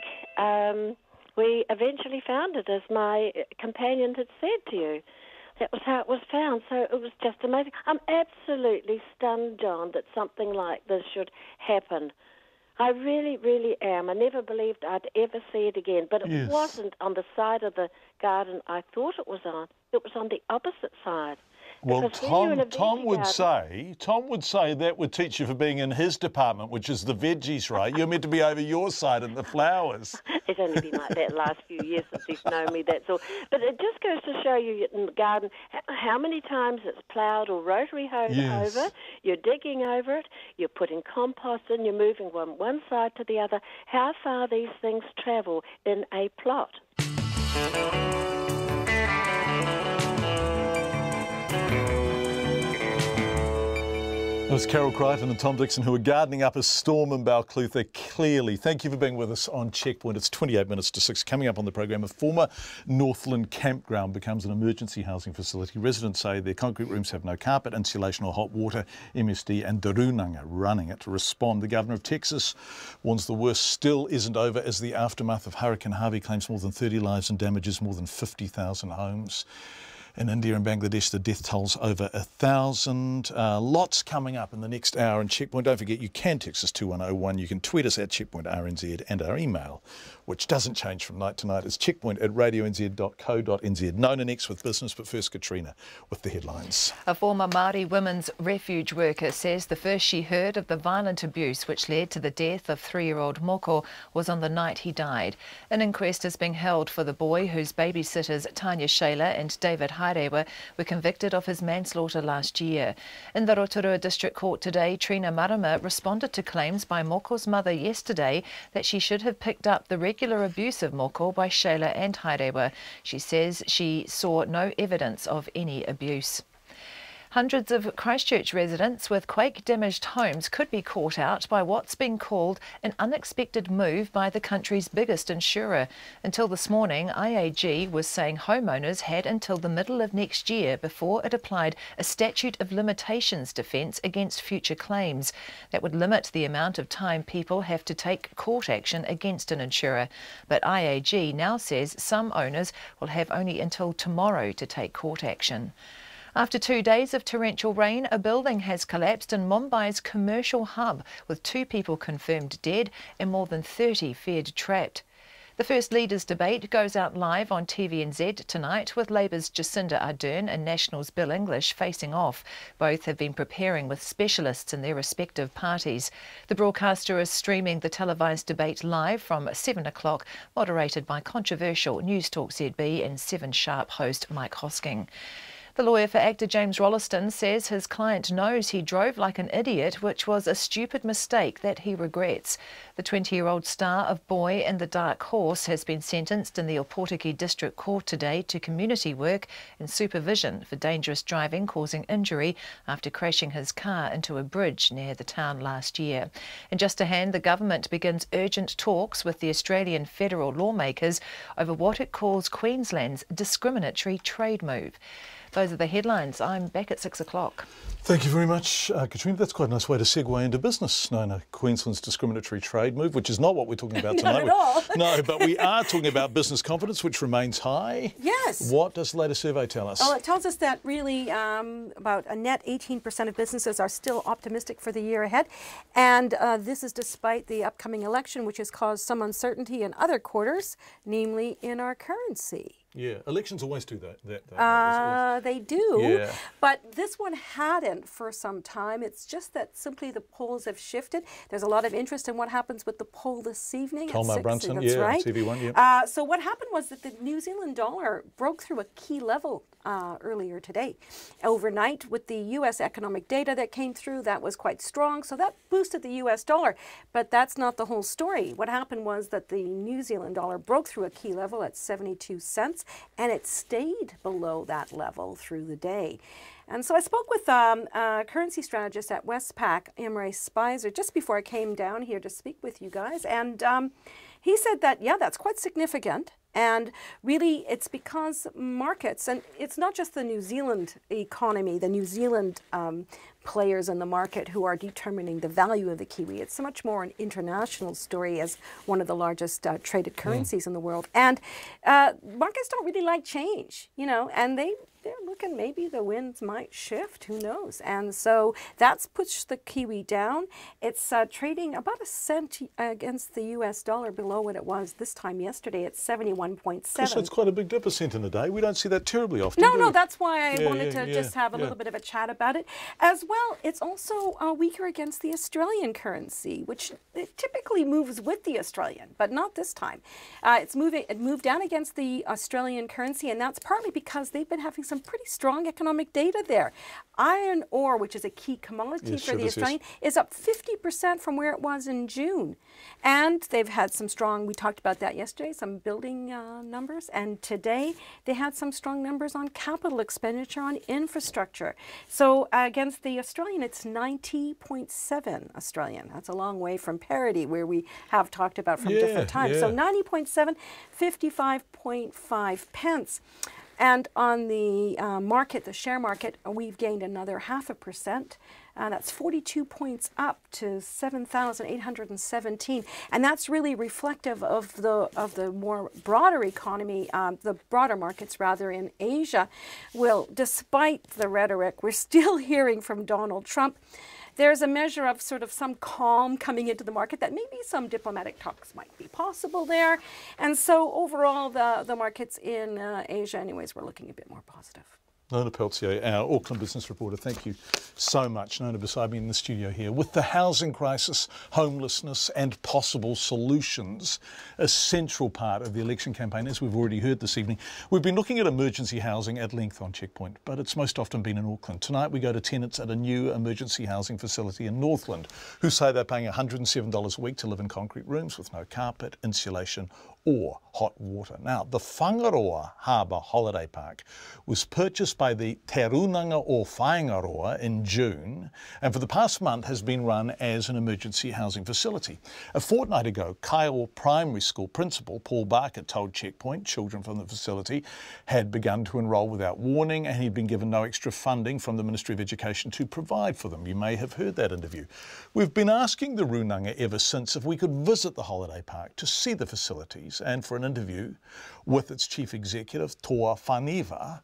S12: we eventually found it, as my companion had said to you. That was how it was found. So it was just amazing. I'm absolutely stunned, John, that something like this should happen. I really, really am. I never believed I'd ever see it again. But it wasn't on the side of the garden I thought it was on. It was on the opposite side.
S6: Well, Tom would say that would teach you for being in his department, which is the veggies, right? You're meant to be over your side in the flowers.
S12: It's only been like that the last few years since he's known me, that's all. But it just goes to show you in the garden how many times it's ploughed or rotary hoed over. You're digging over it, you're putting compost in, you're moving one side to the other. How far these things travel in a plot.
S6: It was Carol Crichton and Tom Dixon who are gardening up a storm in Balclutha. Clearly, thank you for being with us on Checkpoint. It's 28 minutes to 6. Coming up on the program, a former Northland campground becomes an emergency housing facility. Residents say their concrete rooms have no carpet, insulation or hot water. MSD and Darunanga running it to respond. The Governor of Texas warns the worst still isn't over as the aftermath of Hurricane Harvey claims more than 30 lives and damages more than 50,000 homes. In India and Bangladesh, the death toll's over 1,000. Lots coming up in the next hour in Checkpoint. Don't forget, you can text us 2101. You can tweet us at Checkpoint RNZ, and our email, which doesn't change from night to night, is checkpoint@radionz.co.nz. Nona next with business, but first Katrina with the headlines.
S7: A former Māori women's refuge worker says the first she heard of the violent abuse which led to the death of 3-year-old Moko was on the night he died. An inquest is being held for the boy whose babysitters Tanya Shayla and David Hairewa were convicted of his manslaughter last year. In the Rotorua District Court today, Trina Marama responded to claims by Moko's mother yesterday that she should have picked up the regular abuse of Moko by Shayla and Hairewa. She says she saw no evidence of any abuse. Hundreds of Christchurch residents with quake-damaged homes could be caught out by what's been called an unexpected move by the country's biggest insurer. Until this morning, IAG was saying homeowners had until the middle of next year before it applied a statute of limitations defence against future claims. That would limit the amount of time people have to take court action against an insurer. But IAG now says some owners will have only until tomorrow to take court action. After 2 days of torrential rain, a building has collapsed in Mumbai's commercial hub, with 2 people confirmed dead and more than 30 feared trapped. The First Leaders debate goes out live on TVNZ tonight, with Labour's Jacinda Ardern and National's Bill English facing off. Both have been preparing with specialists in their respective parties. The broadcaster is streaming the televised debate live from 7 o'clock, moderated by controversial News Talk ZB and 7 Sharp host Mike Hosking. The lawyer for actor James Rolleston says his client knows he drove like an idiot, which was a stupid mistake that he regrets. The 20-year-old star of Boy and the Dark Horse has been sentenced in the Opotiki District Court today to community work and supervision for dangerous driving causing injury after crashing his car into a bridge near the town last year. And just ahead, the government begins urgent talks with the Australian federal lawmakers over what it calls Queensland's discriminatory trade move. Those are the headlines. I'm back at 6 o'clock.
S6: Thank you very much, Katrina. That's quite a nice way to segue into business. No, Queensland's discriminatory trade move, which is not what we're talking about tonight.
S13: Not at all.
S6: No, but we are talking about business confidence, which remains high.
S13: Yes.
S6: What does the latest survey tell us?
S13: Well, it tells us that really about a net 18% of businesses are still optimistic for the year ahead. And this is despite the upcoming election, which has caused some uncertainty in other quarters, namely in our currency.
S6: Yeah, elections always do that.
S13: They do,
S6: yeah.
S13: But this one hadn't for some time. It's just that simply the polls have shifted. There's a lot of interest in what happens with the poll this evening at 6.
S6: Brunson,
S13: that's
S6: yeah,
S13: right.
S6: TV1, yeah.
S13: So what happened was that the New Zealand dollar broke through a key level earlier today. Overnight, with the U.S. economic data that came through, that was quite strong, so that boosted the U.S. dollar. But that's not the whole story. What happened was that the New Zealand dollar broke through a key level at 72 cents, and it stayed below that level through the day. And so I spoke with a currency strategist at Westpac, Imre Speiser, just before I came down here to speak with you guys. And he said that, yeah, that's quite significant. And really, it's because markets, and it's not just the New Zealand economy, the New Zealand players in the market who are determining the value of the Kiwi. It's so much more an international story as one of the largest traded currencies in the world. And markets don't really like change, you know, and they're looking, maybe the winds might shift, who knows. And so that's pushed the Kiwi down. It's trading about a cent against the US dollar below what it was this time yesterday at 71.7.
S6: So it's quite a big dip, a cent in a day. We don't see that terribly often.
S13: No, that's why I wanted to just have a little bit of a chat about it. As well, it's also weaker against the Australian currency, which it typically moves with the Australian, but not this time. It moved down against the Australian currency, and that's partly because they've been having some pretty strong economic data there. Iron ore, which is a key commodity for the Australian, is up 50% from where it was in June. And they've had some strong, we talked about that yesterday, some building numbers. And today they had some strong numbers on capital expenditure on infrastructure. So against the Australian, it's 90.7 Australian. That's a long way from parity, where we have talked about from different times. So 90.7, 55.5 pence. And on the market, the share market, we've gained another 0.5%. That's 42 points up to 7,817, and that's really reflective of the more broader economy, the broader markets rather in Asia. Well, despite the rhetoric, we're still hearing from Donald Trump. There's a measure of sort of some calm coming into the market, that maybe some diplomatic talks might be possible there. And so overall, the markets in Asia anyways, we're looking a bit more positive.
S6: Nona Peltier, our Auckland business reporter, thank you so much. Nona beside me in the studio here. With the housing crisis, homelessness and possible solutions a central part of the election campaign, as we've already heard this evening. We've been looking at emergency housing at length on Checkpoint, but it's most often been in Auckland. Tonight we go to tenants at a new emergency housing facility in Northland who say they're paying $107 a week to live in concrete rooms with no carpet, insulation or hot water. Now, the Whangaroa Harbour Holiday Park was purchased by the Te Runanga o Whaingaroa in June, and for the past month has been run as an emergency housing facility. A fortnight ago, Kyle Primary School principal Paul Barker told Checkpoint children from the facility had begun to enrol without warning, and he'd been given no extra funding from the Ministry of Education to provide for them. You may have heard that interview. We've been asking the Runanga ever since if we could visit the holiday park to see the facilities and for an interview with its chief executive, Toa Whaniva,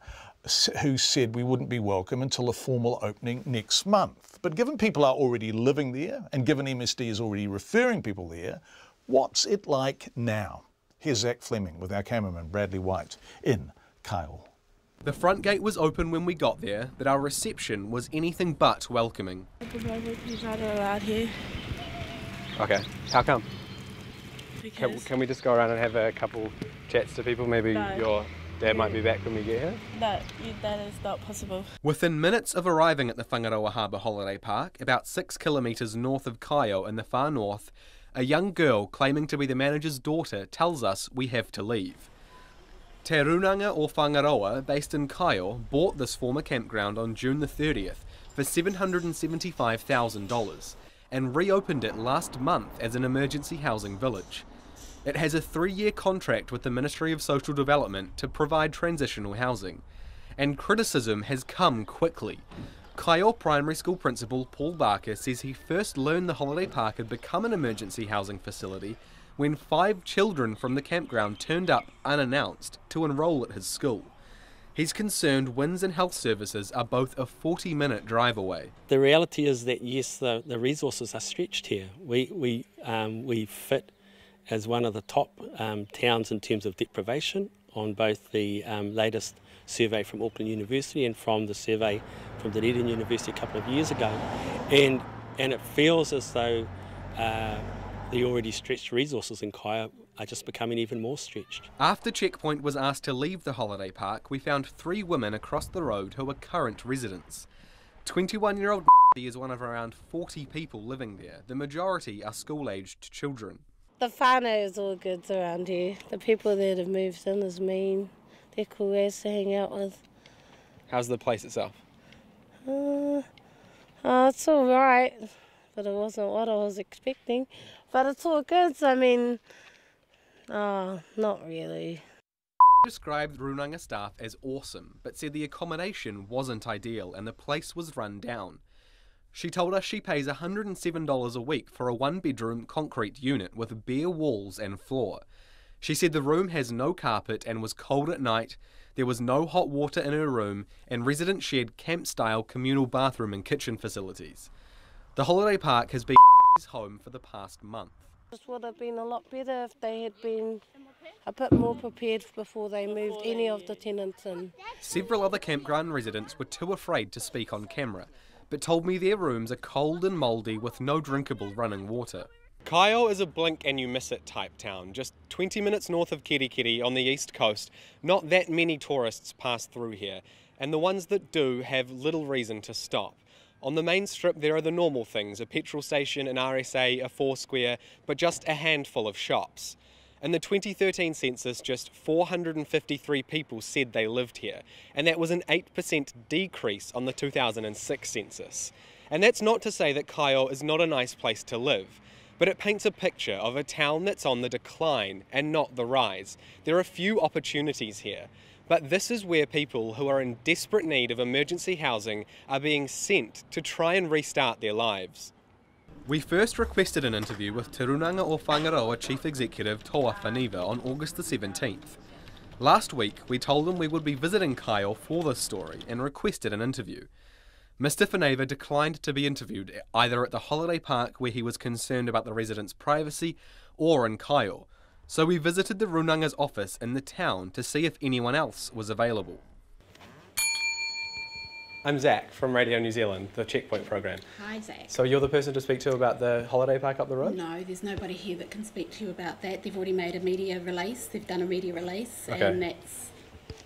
S6: who said we wouldn't be welcome until a formal opening next month. But given people are already living there, and given MSD is already referring people there, what's it like now? Here's Zach Fleming with our cameraman Bradley White in Kyle.
S14: The front gate was open when we got there, but our reception was anything but welcoming.
S15: He's not allowed here.
S16: Okay, how come?
S15: Because
S16: Can we just go around and have a couple chats to people? Maybe your dad might be back when we get here?
S15: that is not possible.
S14: Within minutes of arriving at the Whangaroa Harbour Holiday Park, about 6 kilometres north of Kaio in the far north, a young girl claiming to be the manager's daughter tells us we have to leave. Te Runanga o Whangaroa, based in Kaio, bought this former campground on June the 30th for $775,000 and reopened it last month as an emergency housing village. It has a 3-year contract with the Ministry of Social Development to provide transitional housing, and criticism has come quickly. Kyle Primary School Principal Paul Barker says he first learned the holiday park had become an emergency housing facility when 5 children from the campground turned up unannounced to enrol at his school. He's concerned WINZ and health services are both a 40-minute drive away.
S9: The reality is that, yes, the resources are stretched here. We fit as one of the top towns in terms of deprivation on both the latest survey from Auckland University and from the survey from Dunedin University a couple of years ago. And it feels as though the already stretched resources in Kaya are just becoming even more stretched.
S14: After Checkpoint was asked to leave the holiday park, we found 3 women across the road who are current residents. 21-year-old is one of around 40 people living there. The majority are school-aged children.
S17: The whānau is all good around here. The people that have moved in is mean. They're cool as to hang out with.
S16: How's the place itself?
S17: It's all right, but it wasn't what I was expecting. But it's all good, I mean, not really.
S14: Described Runanga staff as awesome, but said the accommodation wasn't ideal and the place was run down. She told us she pays $107 a week for a 1-bedroom concrete unit with bare walls and floor. She said the room has no carpet and was cold at night, there was no hot water in her room, and residents shared camp-style communal bathroom and kitchen facilities. The holiday park has been home for the past month.
S17: This would have been a lot better if they had been a bit more prepared before they moved any of the tenants in.
S14: Several other campground residents were too afraid to speak on camera, but told me their rooms are cold and mouldy with no drinkable running water.
S16: Kyle is a blink and you miss it type town, just 20 minutes north of Kirikiri on the east coast. Not that many tourists pass through here, and the ones that do have little reason to stop. On the main strip there are the normal things, a petrol station, an RSA, a Foursquare, but just a handful of shops. In the 2013 census, just 453 people said they lived here, and that was an 8% decrease on the 2006 census. And that's not to say that Kyle is not a nice place to live, but it paints a picture of a town that's on the decline and not the rise. There are few opportunities here, but this is where people who are in desperate need of emergency housing are being sent to try and restart their lives. We first requested an interview with Te Runanga o Whangaroa Chief Executive Toa Whaniva on August the 17th. Last week, we told him we would be visiting Kyle for this story and requested an interview. Mr. Whaneva declined to be interviewed either at the holiday park where he was concerned about the residents' privacy or in Kyle, so we visited the Runanga's office in the town to see if anyone else was available. I'm Zach from Radio New Zealand, the Checkpoint program.
S18: Hi, Zach.
S16: So you're the person to speak to about the holiday park up the road?
S18: No, there's nobody here that can speak to you about that. They've already made a media release. They've done a media release,
S16: Okay.
S18: and that's...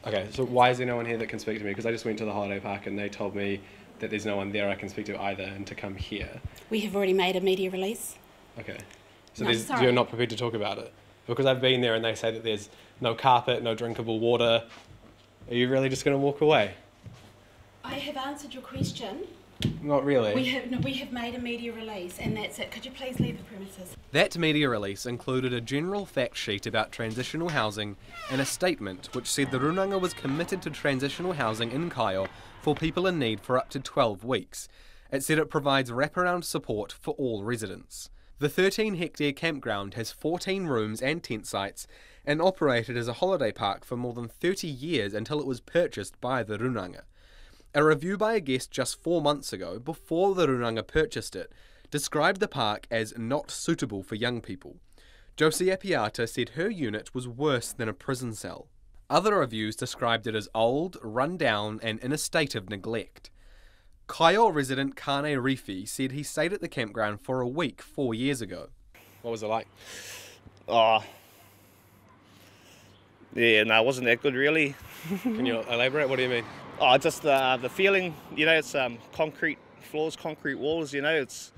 S16: Okay, so why is there no one here that can speak to me? Because I just went to the holiday park and they told me that there's no one there I can speak to either and to come here.
S18: We have already made a media release.
S16: Okay. So
S18: No, sorry.
S16: you're not prepared to talk about it? Because I've been there and they say that there's no carpet, no drinkable water. Are you really just going to walk away?
S18: I have answered your question.
S16: Not really.
S18: We have made a media release, and that's it. Could you please leave the premises?
S14: That media release included a general fact sheet about transitional housing and a statement which said the Runanga was committed to transitional housing in Kyle for people in need for up to 12 weeks. It said it provides wraparound support for all residents. The 13-hectare campground has 14 rooms and tent sites and operated as a holiday park for more than 30 years until it was purchased by the Runanga. A review by a guest just 4 months ago, before the Runanga purchased it, described the park as not suitable for young people. Josie Apiata said her unit was worse than a prison cell. Other reviews described it as old, run down and in a state of neglect. Kyle resident Kane Rifi said he stayed at the campground for a week 4 years ago.
S16: What was it like?
S19: Oh, yeah, no, it wasn't that good really.
S16: Can you elaborate? What do you mean?
S19: Oh, just the feeling, you know, it's concrete floors, concrete walls, you know, it's,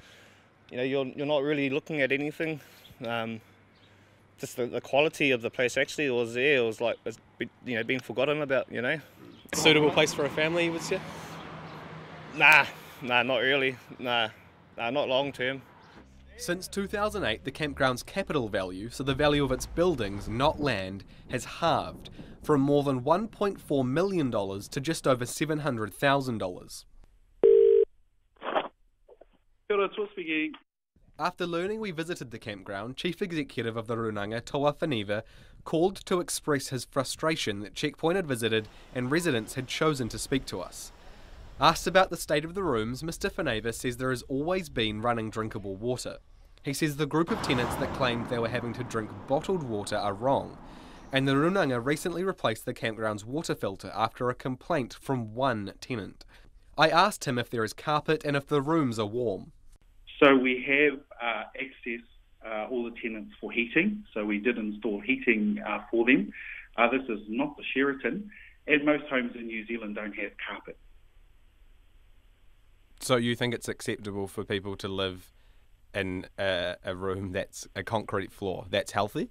S19: you know, you're not really looking at anything. Just the quality of the place actually was there. It was like, it's, you know, being forgotten about, you know.
S16: Suitable place for a family, you would say?
S19: Nah, not really. Nah, not long term.
S14: Since 2008, the campground's capital value, so the value of its buildings, not land, has halved, from more than $1.4 million to just over $700,000. After learning we visited the campground, Chief Executive of the Runanga, Toa Whaniva, called to express his frustration that Checkpoint had visited and residents had chosen to speak to us. Asked about the state of the rooms, Mr Whaniva says there has always been running drinkable water. He says the group of tenants that claimed they were having to drink bottled water are wrong, and the Runanga recently replaced the campground's water filter after a complaint from one tenant. I asked him if there is carpet and if the rooms are warm.
S3: So we have access all the tenants for heating, so we did install heating for them. This is not the Sheraton, and most homes in New Zealand don't have carpet.
S14: So you think it's acceptable for people to live in a room that's a concrete floor? That's healthy?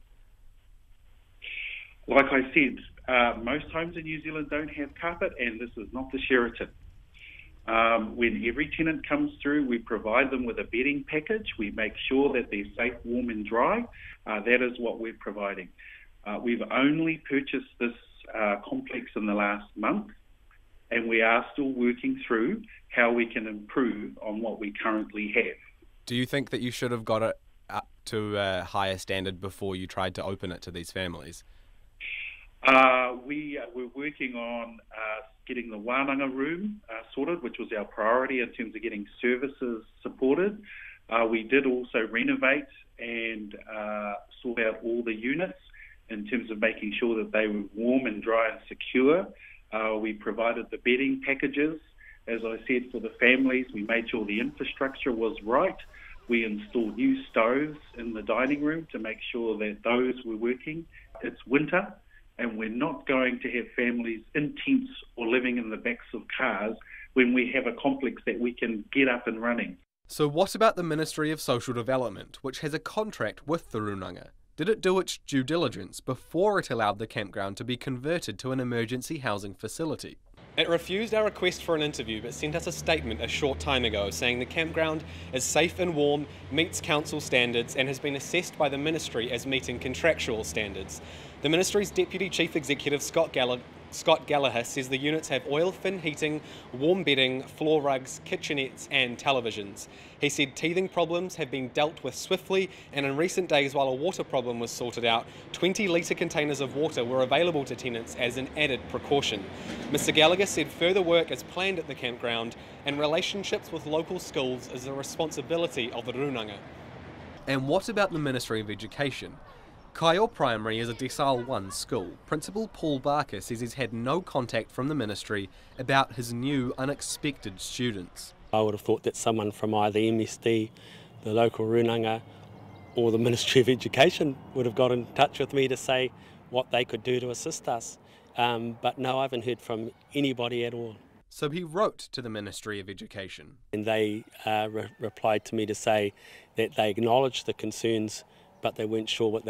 S3: Like I said, most homes in New Zealand don't have carpet, and this is not the Sheraton. When every tenant comes through, we provide them with a bedding package. We make sure that they're safe, warm and dry. That is what we're providing. We've only purchased this complex in the last month, and we are still working through how we can improve on what we currently have.
S14: Do you think that you should have got it up to a higher standard before you tried to open it to these families?
S3: We're working on getting the wānanga room sorted, which was our priority in terms of getting services supported. We did also renovate and sort out all the units in terms of making sure that they were warm and dry and secure. We provided the bedding packages. As I said, for the families, we made sure the infrastructure was right. We installed new stoves in the dining room to make sure that those were working. It's winter, and we're not going to have families in tents or living in the backs of cars when we have a complex that we can get up and running.
S14: So what about the Ministry of Social Development, which has a contract with the Runanga? Did it do its due diligence before it allowed the campground to be converted to an emergency housing facility?
S16: It refused our request for an interview but sent us a statement a short time ago saying the campground is safe and warm, meets council standards and has been assessed by the Ministry as meeting contractual standards. The Ministry's Deputy Chief Executive Scott Gallagher says the units have oil-fin heating, warm bedding, floor rugs, kitchenettes and televisions. He said teething problems have been dealt with swiftly, and in recent days while a water problem was sorted out, 20-litre containers of water were available to tenants as an added precaution. Mr Gallagher said further work is planned at the campground and relationships with local schools is the responsibility of the Runanga.
S14: And what about the Ministry of Education? Kaio Primary is a Decile 1 school. Principal Paul Barker says he's had no contact from the Ministry about his new unexpected students.
S9: I would have thought that someone from either MSD, the local Runanga or the Ministry of Education would have got in touch with me to say what they could do to assist us. But no, I haven't heard from anybody at all.
S14: So he wrote to the Ministry of Education.
S9: And they replied to me to say that they acknowledged the concerns but they weren't sure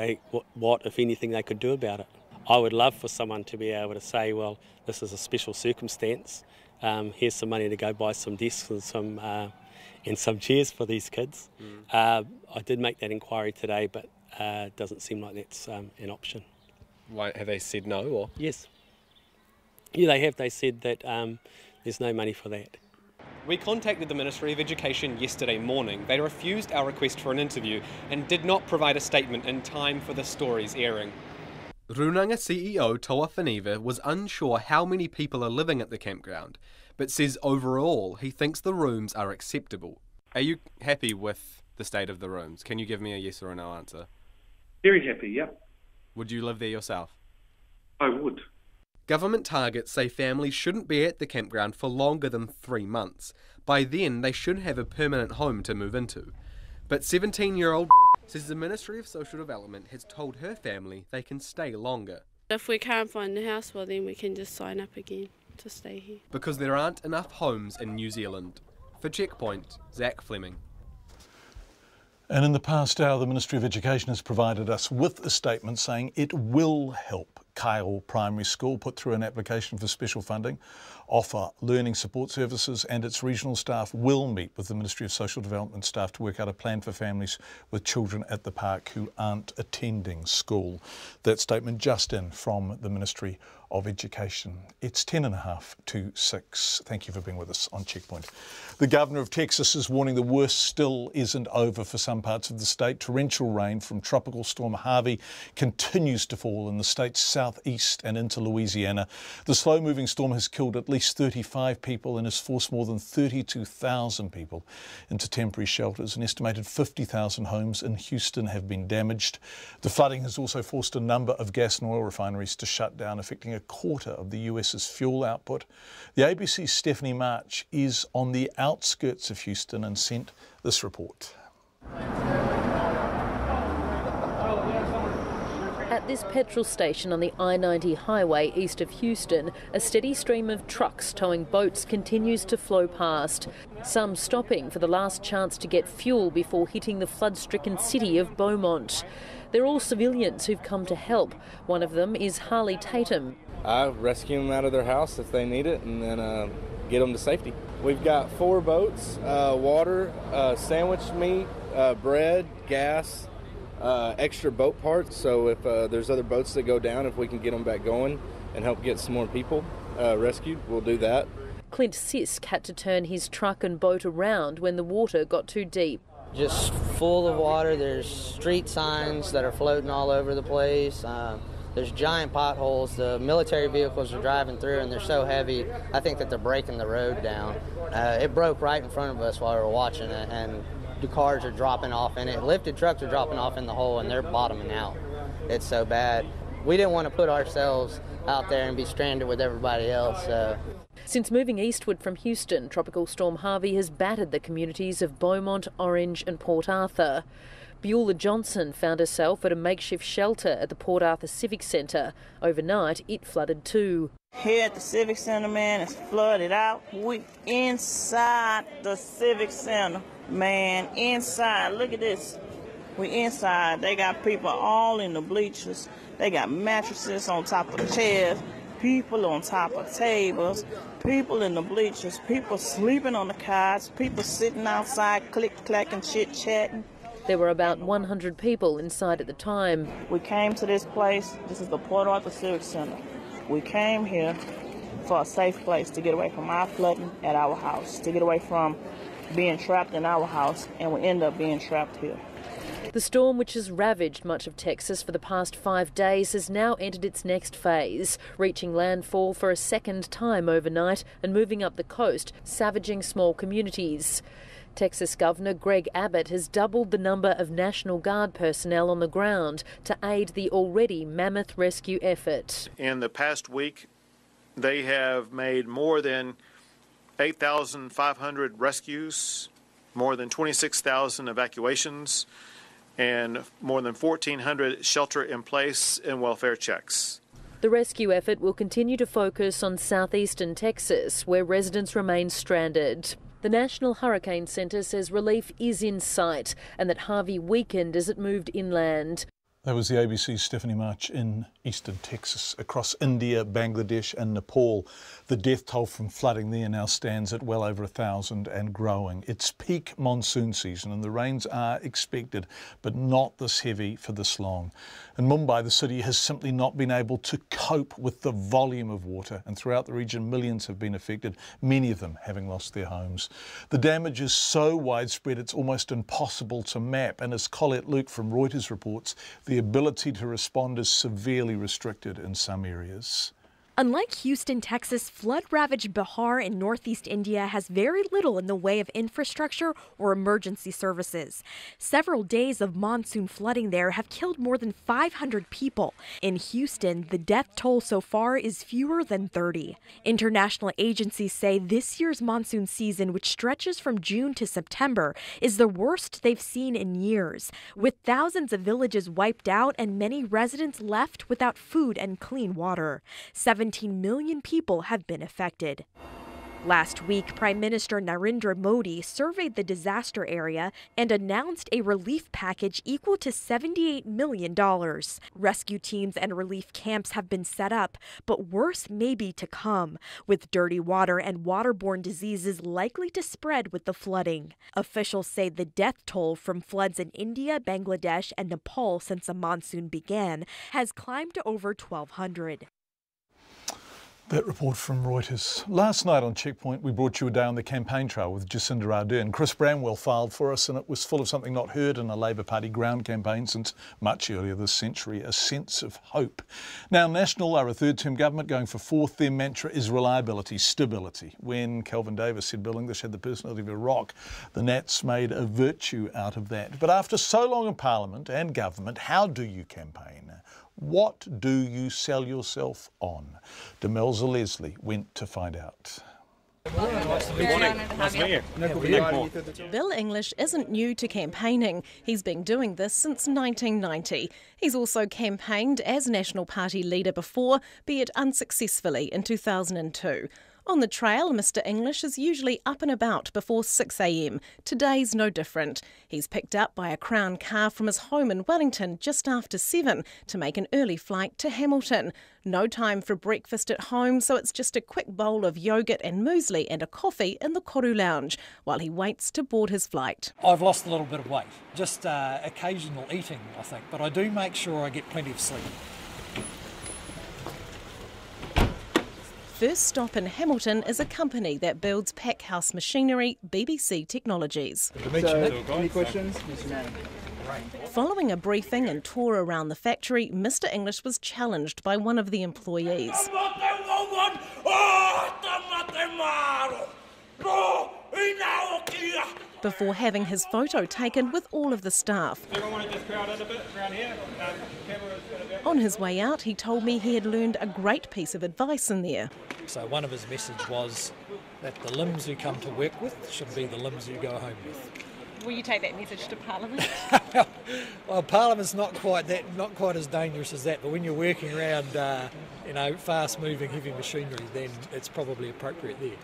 S9: what, if anything, they could do about it. I would love for someone to be able to say, well, this is a special circumstance, here's some money to go buy some desks and some chairs for these kids. I did make that inquiry today, but it doesn't seem like that's an option.
S16: Why, have they said no? Or?
S9: Yes. Yeah, they have. They said that there's no money for that.
S16: We contacted the Ministry of Education yesterday morning. They refused our request for an interview and did not provide a statement in time for the story's airing.
S14: Runanga CEO Toa Whaniva was unsure how many people are living at the campground, but says overall he thinks the rooms are acceptable. Are you happy with the state of the rooms? Can you give me a yes or a no answer?
S3: Very happy, yep.
S14: Would you live there yourself?
S3: I would.
S14: Government targets say families shouldn't be at the campground for longer than 3 months. By then, they should have a permanent home to move into. But 17-year-old says the Ministry of Social Development has told her family they can stay longer.
S15: If we can't find a house, well then we can just sign up again to stay here.
S14: Because there aren't enough homes in New Zealand. For Checkpoint, Zach Fleming.
S6: And in the past hour, the Ministry of Education has provided us with a statement saying it will help Kyle Primary School put through an application for special funding, offer learning support services, and its regional staff will meet with the Ministry of Social Development staff to work out a plan for families with children at the park who aren't attending school. That statement just in from the Ministry of Education. It's 10:15 to 6. Thank you for being with us on Checkpoint. The Governor of Texas is warning the worst still isn't over for some parts of the state. Torrential rain from Tropical Storm Harvey continues to fall in the state's southeast and into Louisiana. The slow-moving storm has killed at least 35 people and has forced more than 32,000 people into temporary shelters. An estimated 50,000 homes in Houston have been damaged. The flooding has also forced a number of gas and oil refineries to shut down, affecting a quarter of the US's fuel output. The ABC's Stephanie March is on the outskirts of Houston and sent this report.
S4: At this petrol station on the I-90 highway east of Houston, a steady stream of trucks towing boats continues to flow past, some stopping for the last chance to get fuel before hitting the flood-stricken city of Beaumont. They're all civilians who've come to help. One of them is Harley Tatum.
S5: I rescue them out of their house if they need it and then get them to safety. We've got 4 boats, water, sandwich meat, bread, gas, extra boat parts, so if there's other boats that go down, if we can get them back going and help get some more people rescued, we'll do that.
S4: Clint Sisk had to turn his truck and boat around when the water got too deep.
S20: Just full of water. There's street signs that are floating all over the place. There's giant potholes. The military vehicles are driving through and they're so heavy, I think that they're breaking the road down. It broke right in front of us while we were watching it, and the cars are dropping off in it. Lifted trucks are dropping off in the hole and they're bottoming out. It's so bad. We didn't want to put ourselves out there and be stranded with everybody else.
S4: Since moving eastward from Houston, Tropical Storm Harvey has battered the communities of Beaumont, Orange and Port Arthur. Beulah Johnson found herself at a makeshift shelter at the Port Arthur Civic Centre. Overnight, it flooded too.
S21: Here at the Civic Centre, man, it's flooded out. We inside the Civic Centre, man, inside. Look at this. We inside. They got people all in the bleachers. They got mattresses on top of chairs, people on top of tables, people in the bleachers, people sleeping on the cots, people sitting outside click-clacking, chit-chatting.
S4: There were about 100 people inside at the time.
S21: We came to this place. This is the Port Arthur Civic Center. We came here for a safe place to get away from our flooding at our house, to get away from being trapped in our house, and we end up being trapped here.
S4: The storm, which has ravaged much of Texas for the past 5 days, has now entered its next phase, reaching landfall for a second time overnight and moving up the coast, savaging small communities. Texas Governor Greg Abbott has doubled the number of National Guard personnel on the ground to aid the already mammoth rescue effort.
S22: In the past week, they have made more than 8,500 rescues, more than 26,000 evacuations, and more than 1,400 shelter-in-place and welfare checks.
S4: The rescue effort will continue to focus on southeastern Texas, where residents remain stranded. The National Hurricane Centre says relief is in sight and that Harvey weakened as it moved inland.
S6: That was the ABC's Stephanie March in eastern Texas. Across India, Bangladesh and Nepal, the death toll from flooding there now stands at well over 1,000 and growing. It's peak monsoon season and the rains are expected, but not this heavy for this long. In Mumbai, the city has simply not been able to cope with the volume of water, and throughout the region, millions have been affected, many of them having lost their homes. The damage is so widespread it's almost impossible to map, and as Colette Luke from Reuters reports, the ability to respond is severely restricted in some areas.
S23: Unlike Houston, Texas, flood-ravaged Bihar in northeast India has very little in the way of infrastructure or emergency services. Several days of monsoon flooding there have killed more than 500 people. In Houston, the death toll so far is fewer than 30. International agencies say this year's monsoon season, which stretches from June to September, is the worst they've seen in years, with thousands of villages wiped out and many residents left without food and clean water. 17 million people have been affected. Last week, Prime Minister Narendra Modi surveyed the disaster area and announced a relief package equal to $78 million. Rescue teams and relief camps have been set up, but worse may be to come, with dirty water and waterborne diseases likely to spread with the flooding. Officials say the death toll from floods in India, Bangladesh, and Nepal since the monsoon began has climbed to over 1,200.
S6: That report from Reuters. Last night on Checkpoint, we brought you a day on the campaign trail with Jacinda Ardern. Chris Bramwell filed for us, and it was full of something not heard in a Labor Party ground campaign since much earlier this century, a sense of hope. Now, National are a third-term government going for fourth. Their mantra is reliability, stability. When Kelvin Davis said Bill English had the personality of a rock, the Nats made a virtue out of that. But after so long in Parliament and government, how do you campaign? What do you sell yourself on? Demelza Leslie went to find out.
S1: Bill English isn't new to campaigning. He's been doing this since 1990. He's also campaigned as National Party leader before, be it unsuccessfully in 2002. On the trail, Mr English is usually up and about before 6 a.m. Today's no different. He's picked up by a Crown car from his home in Wellington just after 7 to make an early flight to Hamilton. No time for breakfast at home, so it's just a quick bowl of yoghurt and muesli and a coffee in the Koru Lounge while he waits to board his flight.
S8: I've lost a little bit of weight, just occasional eating, I think, but I do make sure I get plenty of sleep.
S1: First stop in Hamilton is a company that builds packhouse machinery, BBC Technologies.
S10: Any questions?
S1: Following a briefing and tour around the factory, Mr English was challenged by one of the employees. Before having his photo taken with all of the staff. On his way out, he told me he had learned a great piece of advice in there.
S8: So one of his messages was that the limbs you come to work with should be the limbs you go home with.
S1: Will you take that message to Parliament?
S8: Well, Parliament's not quite as dangerous as that, but when you're working around, fast-moving heavy machinery, then it's probably appropriate there.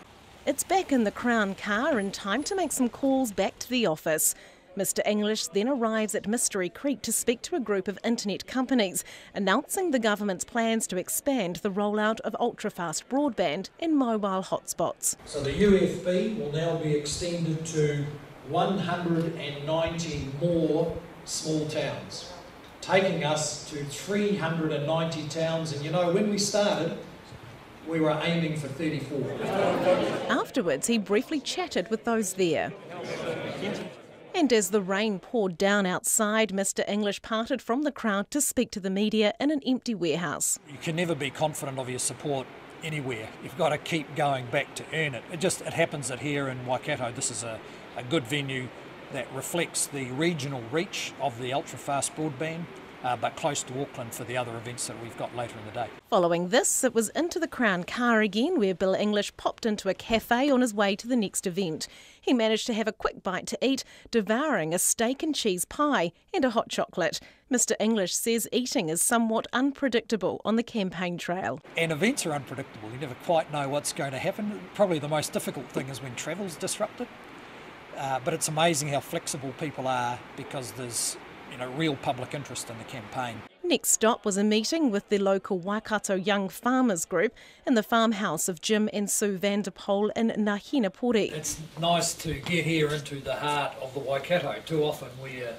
S1: It's back in the Crown car and time to make some calls back to the office. Mr English then arrives at Mystery Creek to speak to a group of internet companies, announcing the government's plans to expand the rollout of ultra-fast broadband in mobile hotspots.
S8: So the UFB will now be extended to 190 more small towns, taking us to 390 towns. And when we started, we were aiming for 34.
S1: Afterwards, he briefly chatted with those there. And as the rain poured down outside, Mr English parted from the crowd to speak to the media in an empty warehouse.
S8: You can never be confident of your support anywhere. You've got to keep going back to earn it. It happens that here in Waikato, this is a good venue that reflects the regional reach of the ultra-fast broadband, but close to Auckland for the other events that we've got later in the day.
S1: Following this, it was into the Crown car again, where Bill English popped into a cafe on his way to the next event. He managed to have a quick bite to eat, devouring a steak and cheese pie and a hot chocolate. Mr English says eating is somewhat unpredictable on the campaign trail.
S8: And events are unpredictable. You never quite know what's going to happen. Probably the most difficult thing is when travel's disrupted. But it's amazing how flexible people are because there's real public interest in the campaign.
S1: Next stop was a meeting with the local Waikato Young Farmers Group in the farmhouse of Jim and Sue Vanderpoel in Nahinapori.
S8: It's nice to get here into the heart of the Waikato. Too often we're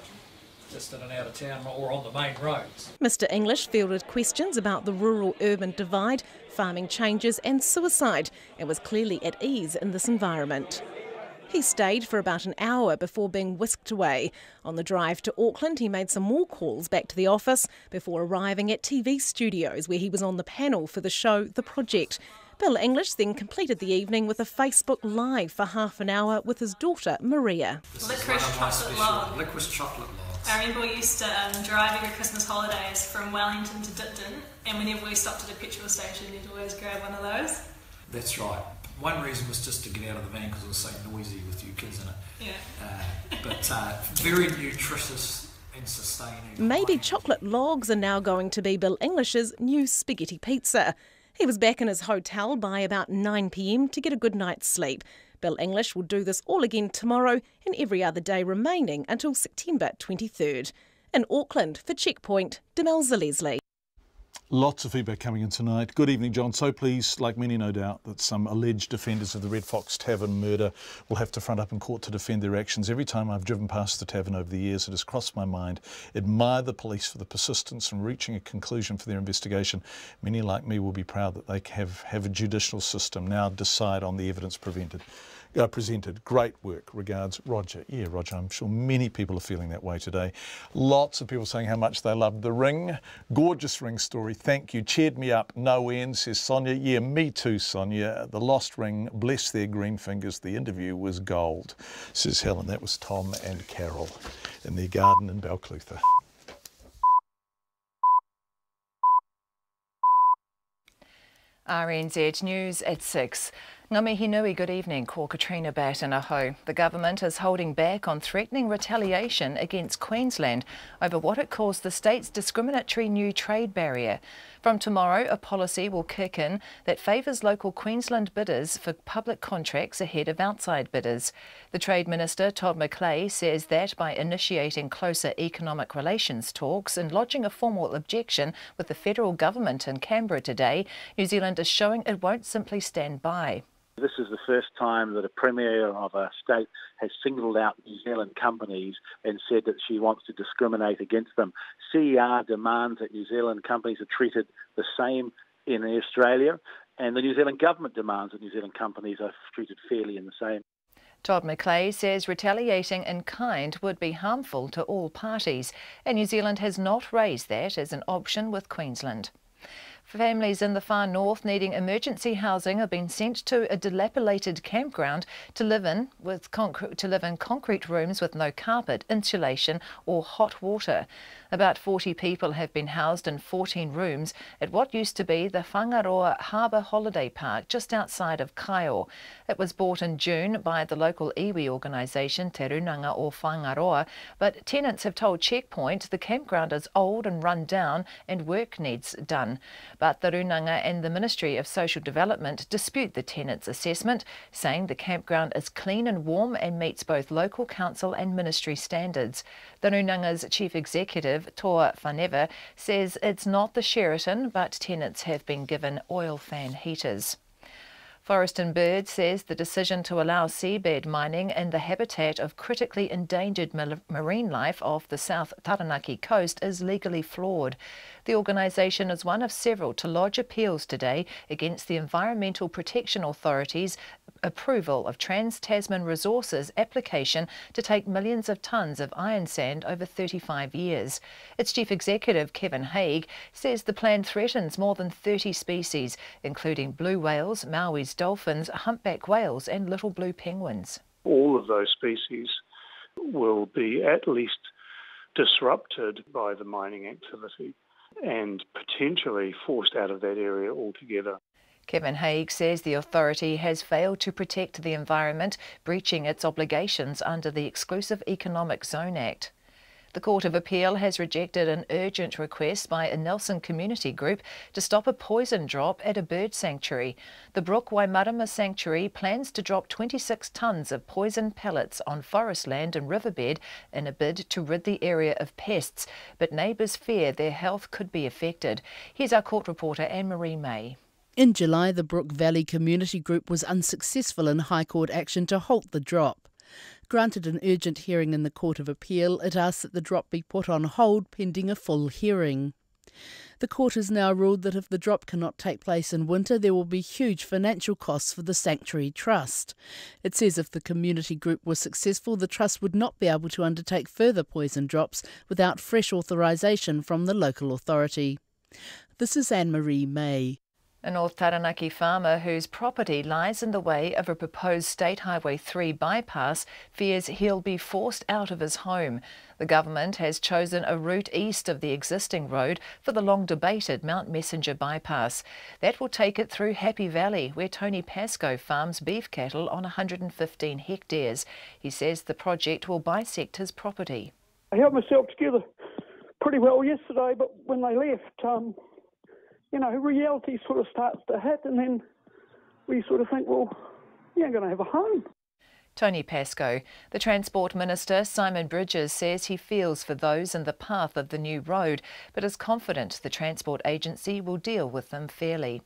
S8: just in and out of town or on the main roads.
S1: Mr English fielded questions about the rural-urban divide, farming changes and suicide, and was clearly at ease in this environment. He stayed for about an hour before being whisked away. On the drive to Auckland, he made some more calls back to the office before arriving at TV studios, where he was on the panel for the show The Project. Bill English then completed the evening with a Facebook Live for half an hour with his daughter, Maria.
S11: Licorice chocolate log. I remember we used to drive every Christmas holidays from Wellington to Ditton, and whenever we stopped at a petrol station, you'd always grab one of those.
S8: That's right. One reason was just to get out of the van because it was so noisy with you kids in it. Yeah. But very nutritious and sustaining.
S1: Maybe chocolate logs are now going to be Bill English's new spaghetti pizza. He was back in his hotel by about 9 p.m. to get a good night's sleep. Bill English will do this all again tomorrow and every other day remaining until September 23rd. In Auckland, for Checkpoint, Demelza Leslie.
S6: Lots of feedback coming in tonight. Good evening, John. So pleased, like many no doubt, that some alleged offenders of the Red Fox Tavern murder will have to front up in court to defend their actions. Every time I've driven past the tavern over the years, it has crossed my mind. Admire the police for the persistence in reaching a conclusion for their investigation. Many like me will be proud that they have a judicial system now decide on the evidence presented. Great work. Regards, Roger. Yeah, Roger, I'm sure many people are feeling that way today. Lots of people saying how much they loved the ring. Gorgeous ring story. Thank you. Cheered me up. No end, says Sonia. Yeah, me too, Sonia. The lost ring, bless their green fingers. The interview was gold, says Helen. That was Tom and Carol in their garden in Balclutha.
S7: RNZ News at 6. Ngā mihi nui, good evening. Ko Katrina Bat in Aho. The government is holding back on threatening retaliation against Queensland over what it calls the state's discriminatory new trade barrier. From tomorrow, a policy will kick in that favours local Queensland bidders for public contracts ahead of outside bidders. The Trade Minister, Todd McClay, says that by initiating closer economic relations talks and lodging a formal objection with the federal government in Canberra today, New Zealand is showing it won't simply stand by.
S2: This is the first time that a Premier of a state has singled out New Zealand companies and said that she wants to discriminate against them. CER demands that New Zealand companies are treated the same in Australia, and the New Zealand government demands that New Zealand companies are treated fairly in the same.
S7: Todd McClay says retaliating in kind would be harmful to all parties, and New Zealand has not raised that as an option with Queensland. Families in the far north needing emergency housing have been sent to a dilapidated campground to live in concrete rooms with no carpet, insulation or hot water. About 40 people have been housed in 14 rooms at what used to be the Whangaroa Harbour Holiday Park just outside of Kaio. It was bought in June by the local iwi organisation Te Runanga o Whangaroa, but tenants have told Checkpoint the campground is old and run down and work needs done. But the Runanga and the Ministry of Social Development dispute the tenants' assessment, saying the campground is clean and warm and meets both local council and ministry standards. The Runanga's chief executive, Toa Whaneva, says it's not the Sheraton, but tenants have been given oil fan heaters. Forest and Bird says the decision to allow seabed mining in the habitat of critically endangered marine life off the South Taranaki coast is legally flawed. The organisation is one of several to lodge appeals today against the Environmental Protection Authority's approval of Trans-Tasman Resources application to take millions of tonnes of iron sand over 35 years. Its chief executive, Kevin Haig, says the plan threatens more than 30 species, including blue whales, Maui's dolphins, humpback whales and little blue penguins.
S10: All of those species will be at least disrupted by the mining activity and potentially forced out of that area altogether.
S7: Kevin Haig says the authority has failed to protect the environment, breaching its obligations under the Exclusive Economic Zone Act. The Court of Appeal has rejected an urgent request by a Nelson community group to stop a poison drop at a bird sanctuary. The Brook Waimarama Sanctuary plans to drop 26 tonnes of poison pellets on forest land and riverbed in a bid to rid the area of pests, but neighbours fear their health could be affected. Here's our court reporter Anne-Marie May.
S12: In July, the Brook Valley Community Group was unsuccessful in High Court action to halt the drop. Granted an urgent hearing in the Court of Appeal, it asked that the drop be put on hold pending a full hearing. The court has now ruled that if the drop cannot take place in winter, there will be huge financial costs for the Sanctuary Trust. It says if the community group was successful, the Trust would not be able to undertake further poison drops without fresh authorisation from the local authority. This is Anne-Marie May.
S7: A North Taranaki farmer whose property lies in the way of a proposed State Highway 3 bypass fears he'll be forced out of his home. The government has chosen a route east of the existing road for the long-debated Mount Messenger bypass. That will take it through Happy Valley, where Tony Pascoe farms beef cattle on 115 hectares. He says the project will bisect his property.
S24: I held myself together pretty well yesterday, but when they left,
S13: reality sort of starts to hit, and then we sort of think, well, we ain't going to have a home.
S7: Tony Pascoe. The Transport Minister, Simon Bridges, says he feels for those in the path of the new road, but is confident the Transport Agency will deal with them fairly.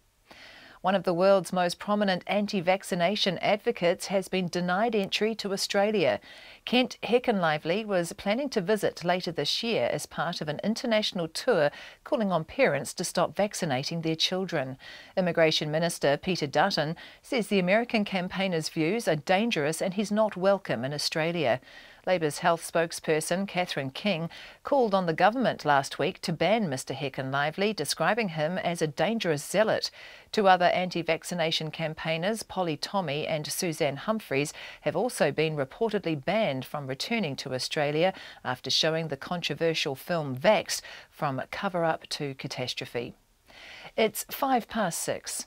S7: One of the world's most prominent anti-vaccination advocates has been denied entry to Australia. Kent Heckenlively was planning to visit later this year as part of an international tour calling on parents to stop vaccinating their children. Immigration Minister Peter Dutton says the American campaigner's views are dangerous and he's not welcome in Australia. Labour's health spokesperson Catherine King called on the government last week to ban Mr Heckenlively, describing him as a dangerous zealot. Two other anti-vaccination campaigners, Polly Tommy and Suzanne Humphreys, have also been reportedly banned from returning to Australia after showing the controversial film Vaxxed from cover-up to catastrophe. It's 6:05.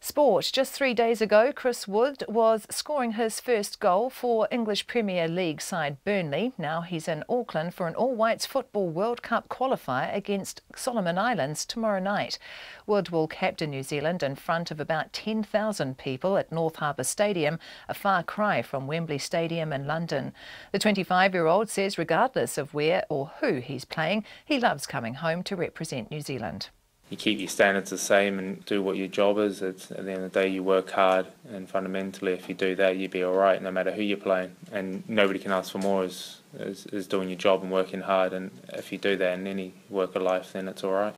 S7: Sport. Just 3 days ago, Chris Wood was scoring his first goal for English Premier League side Burnley. Now he's in Auckland for an All-Whites Football World Cup qualifier against Solomon Islands tomorrow night. Wood will captain New Zealand in front of about 10,000 people at North Harbour Stadium, a far cry from Wembley Stadium in London. The 25-year-old says regardless of where or who he's playing, he loves coming home to represent New Zealand.
S17: You keep your standards the same and do what your job is. At the end of the day, you work hard, and fundamentally, if you do that, you'll be all right, no matter who you're playing. And nobody can ask for more is doing your job and working hard. And if you do that in any work of life, then it's all right.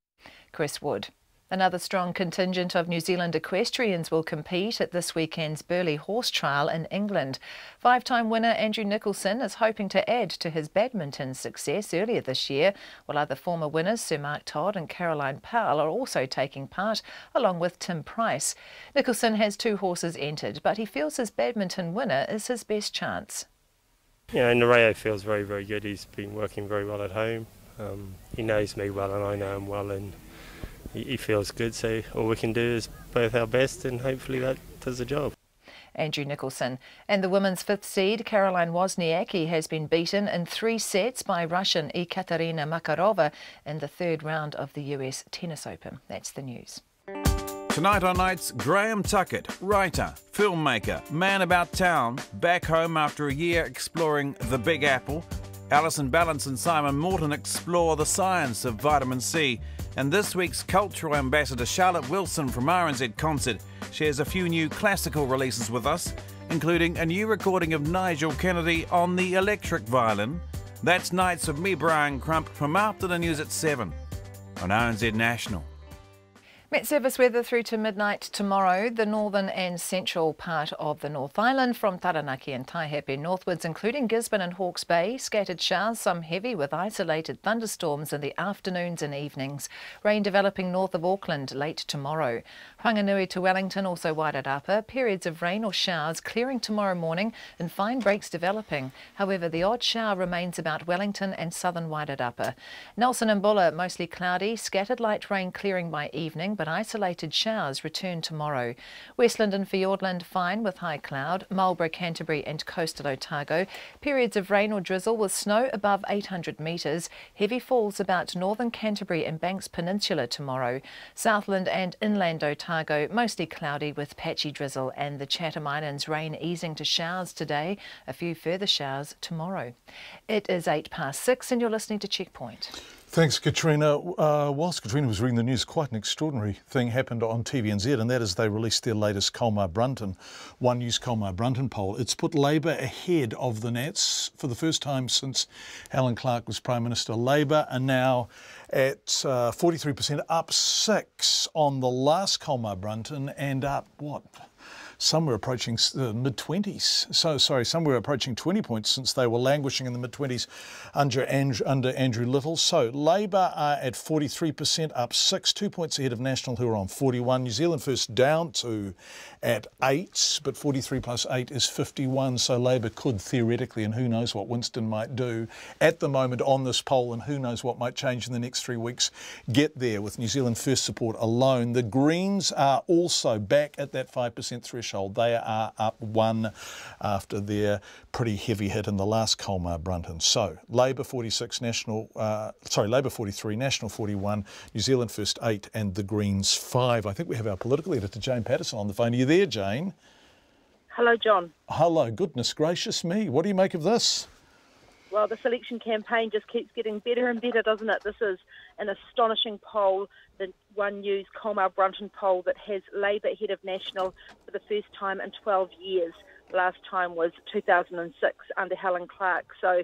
S7: Chris Wood. Another strong contingent of New Zealand equestrians will compete at this weekend's Burghley Horse Trial in England. Five-time winner Andrew Nicholson is hoping to add to his badminton success earlier this year, while other former winners Sir Mark Todd and Caroline Powell are also taking part, along with Tim Price. Nicholson has 2 horses entered, but he feels his badminton winner is his best chance.
S18: Yeah, Nareo feels very, very good. He's been working very well at home. He knows me well and I know him well, and he feels good, so all we can do is both our best and hopefully that does the job.
S7: Andrew Nicholson. And the women's 5th seed, Caroline Wozniacki, has been beaten in 3 sets by Russian Ekaterina Makarova in the 3rd round of the US Tennis Open. That's the news.
S24: Tonight on Nights, Graham Tuckett, writer, filmmaker, man about town, back home after a year exploring the Big Apple. Alison Ballance and Simon Morton explore the science of vitamin C. And this week's cultural ambassador Charlotte Wilson from RNZ Concert shares a few new classical releases with us, including a new recording of Nigel Kennedy on the electric violin. That's Nights of me, Brian Crump, from after the news at 7 on RNZ National.
S7: Met Service weather through to midnight tomorrow. The northern and central part of the North Island from Taranaki and Taihape northwards, including Gisborne and Hawke's Bay. Scattered showers, some heavy with isolated thunderstorms in the afternoons and evenings. Rain developing north of Auckland late tomorrow. Whanganui to Wellington also Wairarapa. Periods of rain or showers clearing tomorrow morning and fine breaks developing. However, the odd shower remains about Wellington and southern Wairarapa. Nelson and Buller mostly cloudy. Scattered light rain clearing by evening, but isolated showers return tomorrow. Westland and Fiordland fine with high cloud. Marlborough, Canterbury and coastal Otago. Periods of rain or drizzle with snow above 800 metres. Heavy falls about northern Canterbury and Banks Peninsula tomorrow. Southland and inland Otago mostly cloudy with patchy drizzle, and the Chatham Islands rain easing to showers today. A few further showers tomorrow. It is 6:08 and you're listening to Checkpoint.
S6: Thanks, Katrina. Whilst Katrina was reading the news, quite an extraordinary thing happened on TVNZ, and that is they released their latest Colmar-Brunton, One News Colmar-Brunton poll. It's put Labour ahead of the Nats for the first time since Alan Clark was Prime Minister. Labour are now at 43%, up 6 on the last Colmar-Brunton, and up, somewhere approaching mid-20s. Somewhere approaching 20 points since they were languishing in the mid-20s under Andrew Little. So Labour are at 43%, up 6, 2 points ahead of National, who are on 41. New Zealand First down to at 8, but 43 plus 8 is 51. So Labour could theoretically, and who knows what Winston might do at the moment on this poll, and who knows what might change in the next 3 weeks, get there with New Zealand First support alone. The Greens are also back at that 5% threshold. threshold. They are up 1 after their pretty heavy hit in the last Colmar-Brunton. So Labour 43, National 41, New Zealand First 8 and the Greens 5. I think we have our political editor Jane Patterson on the phone. Are you there, Jane?
S3: Hello, John.
S6: Hello, goodness gracious me. What do you make of this?
S3: Well, this election campaign just keeps getting better and better, doesn't it? This is an astonishing poll, the One News Colmar-Brunton poll that has Labour ahead of National for the first time in 12 years. Last time was 2006 under Helen Clark. So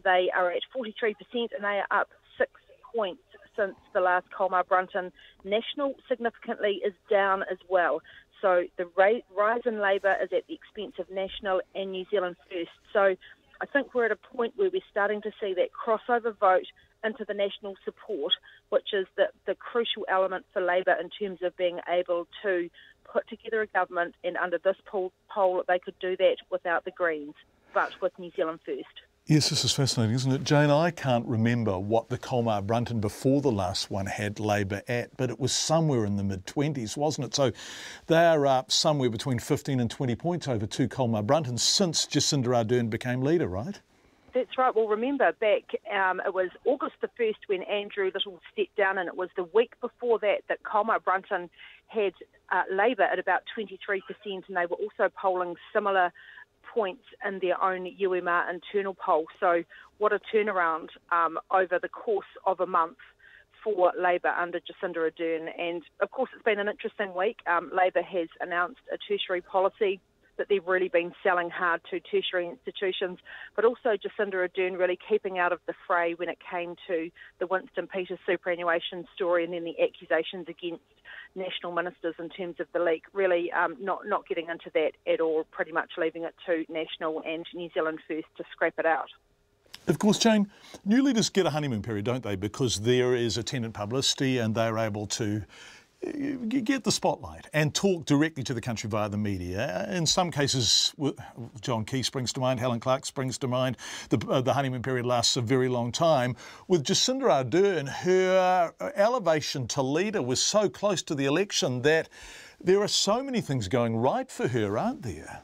S3: they are at 43% and they are up 6 points since the last Colmar-Brunton. National significantly is down as well. So the rise in Labour is at the expense of National and New Zealand First. So I think we're at a point where we're starting to see that crossover vote into the National support, which is the crucial element for Labour in terms of being able to put together a government, and under this poll they could do that without the Greens, but with New Zealand First.
S6: Yes, this is fascinating, isn't it? Jane, I can't remember what the Colmar-Brunton before the last one had Labour at, but it was somewhere in the mid-20s, wasn't it? So they are up somewhere between 15 and 20 points over 2 Colmar-Brunton since Jacinda Ardern became leader, right?
S3: That's right. Well, remember back, it was August the 1st when Andrew Little stepped down, and it was the week before that Colmar-Brunton had Labour at about 23%, and they were also polling similar points in their own UMR internal poll. So what a turnaround over the course of a month for Labour under Jacinda Ardern. And of course it's been an interesting week. Labour has announced a tertiary policy that they've really been selling hard to tertiary institutions, but also Jacinda Ardern really keeping out of the fray when it came to the Winston Peters superannuation story and then the accusations against national ministers in terms of the leak, really not getting into that at all, pretty much leaving it to National and New Zealand First to scrap it out.
S6: Of course, Jane, new leaders get a honeymoon period, don't they? Because there is attendant publicity and they're able to get the spotlight and talk directly to the country via the media. In some cases, John Key springs to mind, Helen Clark springs to mind. The honeymoon period lasts a very long time. With Jacinda Ardern, her elevation to leader was so close to the election that there are so many things going right for her, aren't there?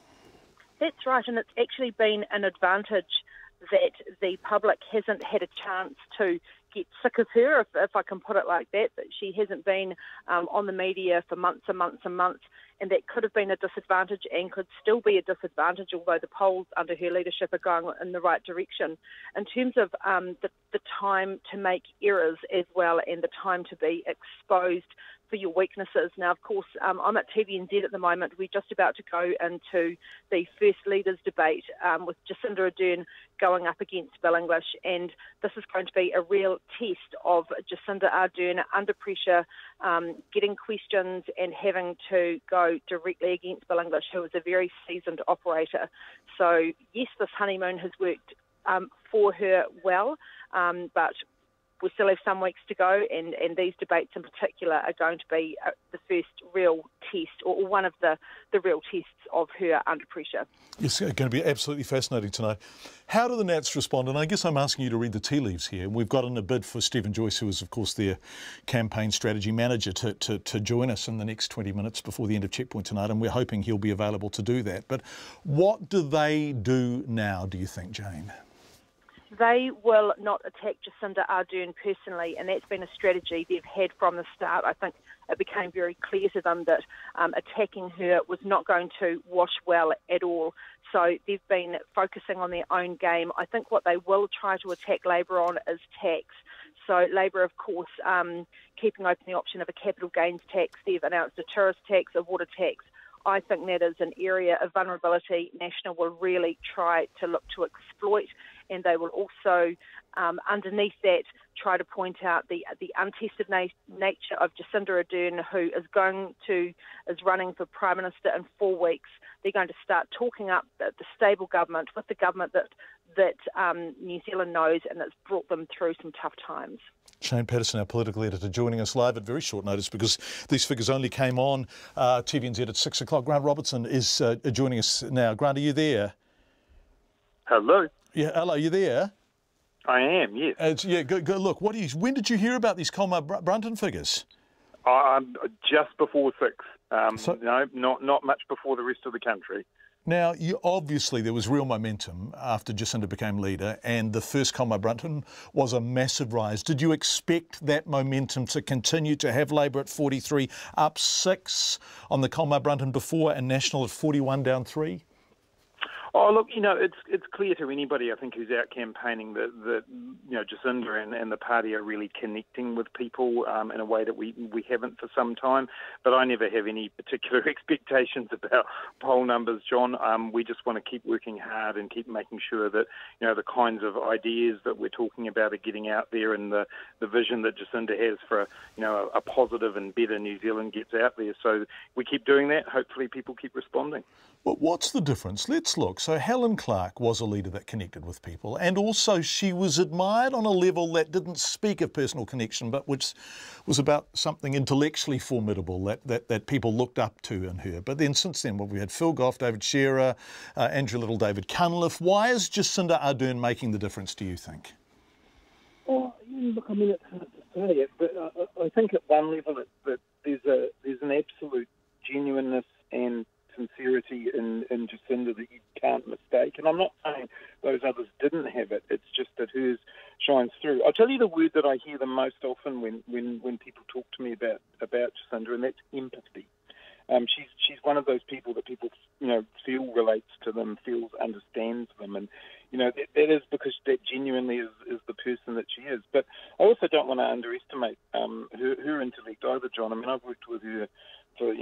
S3: That's right, and it's actually been an advantage that the public hasn't had a chance to get sick of her, if I can put it like that she hasn't been on the media for months and months and months, and that could have been a disadvantage and could still be a disadvantage, although the polls under her leadership are going in the right direction. In terms of the time to make errors as well and the time to be exposed for your weaknesses. Now, of course, I'm at TVNZ at the moment. We're just about to go into the First Leaders debate with Jacinda Ardern going up against Bill English, and this is going to be a real test of Jacinda Ardern under pressure, getting questions and having to go directly against Bill English, who is a very seasoned operator. So, yes, this honeymoon has worked for her well, but we still have some weeks to go, and these debates in particular are going to be the first real test, or one of the real tests of her under pressure.
S6: It's going to be absolutely fascinating tonight. How do the Nats respond? And I guess I'm asking you to read the tea leaves here. We've got in a bid for Stephen Joyce, who is, of course, their campaign strategy manager, to join us in the next 20 minutes before the end of Checkpoint tonight, and we're hoping he'll be available to do that. But what do they do now, do you think, Jane?
S3: They will not attack Jacinda Ardern personally, and that's been a strategy they've had from the start. I think it became very clear to them that attacking her was not going to wash well at all. So they've been focusing on their own game. I think what they will try to attack Labour on is tax. So Labour, of course, keeping open the option of a capital gains tax. They've announced a tourist tax, a water tax. I think that is an area of vulnerability National will really try to look to exploit, and they will also, underneath that, try to point out the untested nature of Jacinda Ardern, who is running for Prime Minister in 4 weeks. They're going to start talking up the stable government with the government that New Zealand knows and that's brought them through some tough times.
S6: Jane Patterson, our political editor, joining us live at very short notice because these figures only came on TVNZ at 6 o'clock. Grant Robertson is joining us now. Grant, are you there?
S9: Hello.
S6: Yeah, hello, you there?
S9: I am, yes.
S6: Good. Look, when did you hear about these Colmar-Brunton figures?
S9: Just before 6. No, not much before the rest of the country.
S6: Now, obviously there was real momentum after Jacinda became leader, and the first Colmar Brunton was a massive rise. Did you expect that momentum to continue, to have Labor at 43, up 6 on the Colmar Brunton before, and National at 41, down 3?
S9: Oh, look, it's clear to anybody, I think, who's out campaigning that Jacinda and the party are really connecting with people in a way that we haven't for some time. But I never have any particular expectations about poll numbers, John. We just want to keep working hard and keep making sure that, the kinds of ideas that we're talking about are getting out there, and the vision that Jacinda has for, a positive and better New Zealand gets out there. So we keep doing that. Hopefully people keep responding.
S6: Well, what's the difference? Let's look. So Helen Clark was a leader that connected with people, and also she was admired on a level that didn't speak of personal connection, but which was about something intellectually formidable that people looked up to in her. But then since then, we had Phil Goff, David Shearer, Andrew Little, David Cunliffe. Why is Jacinda Ardern making the difference, do you think?
S9: Oh, look, it's hard to say it, but I think at one level that there's an absolute genuineness and sincerity in Jacinda that you can't mistake. And I'm not saying those others didn't have it. It's just that hers shines through. I'll tell you the word that I hear the most often when people talk to me about Jacinda, and that's empathy. She's one of those people that people feel relates to them, feels understands them, and that is because that genuinely is the person that she is. But I also don't want to underestimate her intellect either, John. I've worked with her for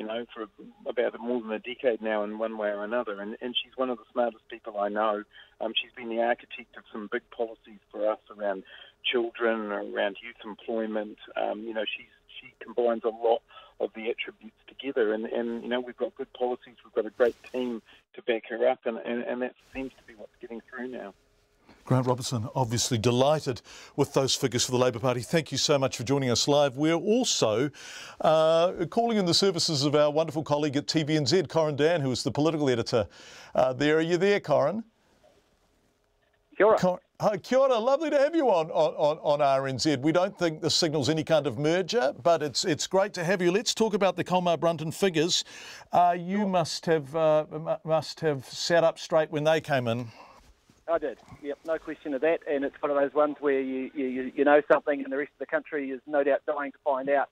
S9: about more than a decade now in one way or another, and she's one of the smartest people I know. She's been the architect of some big policies for us around children, around youth employment. She combines a lot of the attributes together, and we've got good policies, we've got a great team to back her up, and that seems to be what's getting through now.
S6: Grant Robertson, obviously delighted with those figures for the Labor Party. Thank you so much for joining us live. We're also calling in the services of our wonderful colleague at TVNZ, Corin Dan, who is the political editor there. Are you there, Corin?
S14: Kia ora.
S6: Hi, kia ora. Lovely to have you on RNZ. We don't think this signals any kind of merger, but it's great to have you. Let's talk about the Colmar Brunton figures. You must have sat up straight when they came in.
S14: I did. Yep, no question of that. And it's one of those ones where you know something, and the rest of the country is no doubt dying to find out.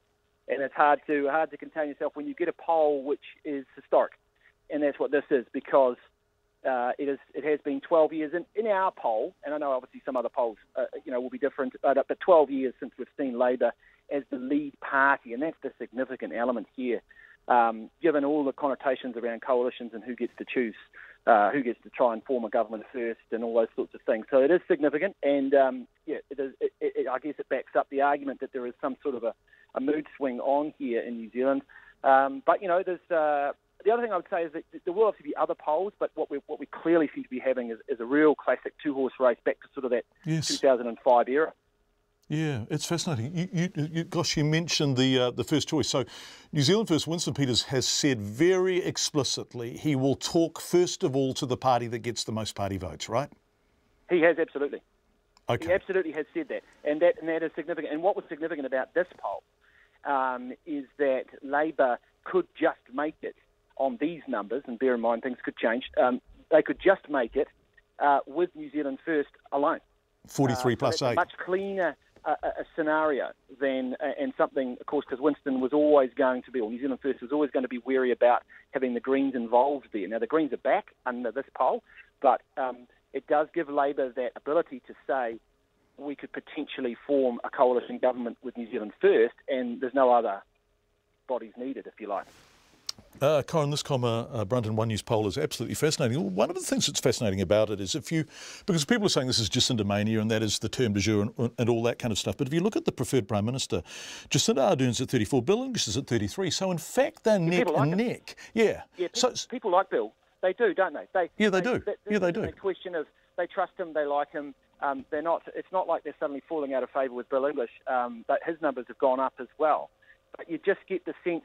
S14: And it's hard to contain yourself when you get a poll which is historic, and that's what this is, because it has been 12 years in our poll, and I know obviously some other polls will be different, but 12 years since we've seen Labor as the lead party, and that's the significant element here. Given all the connotations around coalitions and who gets to choose, who gets to try and form a government first, and all those sorts of things. So it is significant, and I guess it backs up the argument that there is some sort of a mood swing on here in New Zealand. But there's the other thing I would say is that there will obviously be other polls, but what we clearly seem to be having is a real classic two-horse race back to sort of that 2005 era.
S6: Yeah, it's fascinating. You mentioned the first choice. So New Zealand First, Winston Peters, has said very explicitly he will talk first of all to the party that gets the most party votes, right?
S14: He has, absolutely.
S6: Okay.
S14: He absolutely has said that. And that is significant. And what was significant about this poll is that Labor could just make it on these numbers, and bear in mind things could change, they could just make it with New Zealand First alone.
S6: 43 plus
S14: so
S6: 8.
S14: A much cleaner a scenario than, and something, of course, because Winston was always going to be, or New Zealand First was always going to be wary about having the Greens involved there. Now, the Greens are back under this poll, but it does give Labor that ability to say we could potentially form a coalition government with New Zealand First, and there's no other bodies needed, if you like.
S6: Corin, this Colmar Brunton One News poll is absolutely fascinating. One of the things that's fascinating about it is because people are saying this is Jacinda mania and that is the term du jour and all that kind of stuff, but if you look at the preferred Prime Minister, Jacinda Ardern's at 34, Bill English is at 33, so in fact they're neck and neck. Yeah.
S14: People like Bill. They do, don't they? They do.
S6: They do.
S14: A question of they trust him, they like him. They're not. It's not like they're suddenly falling out of favour with Bill English. But his numbers have gone up as well. But you just get the sense,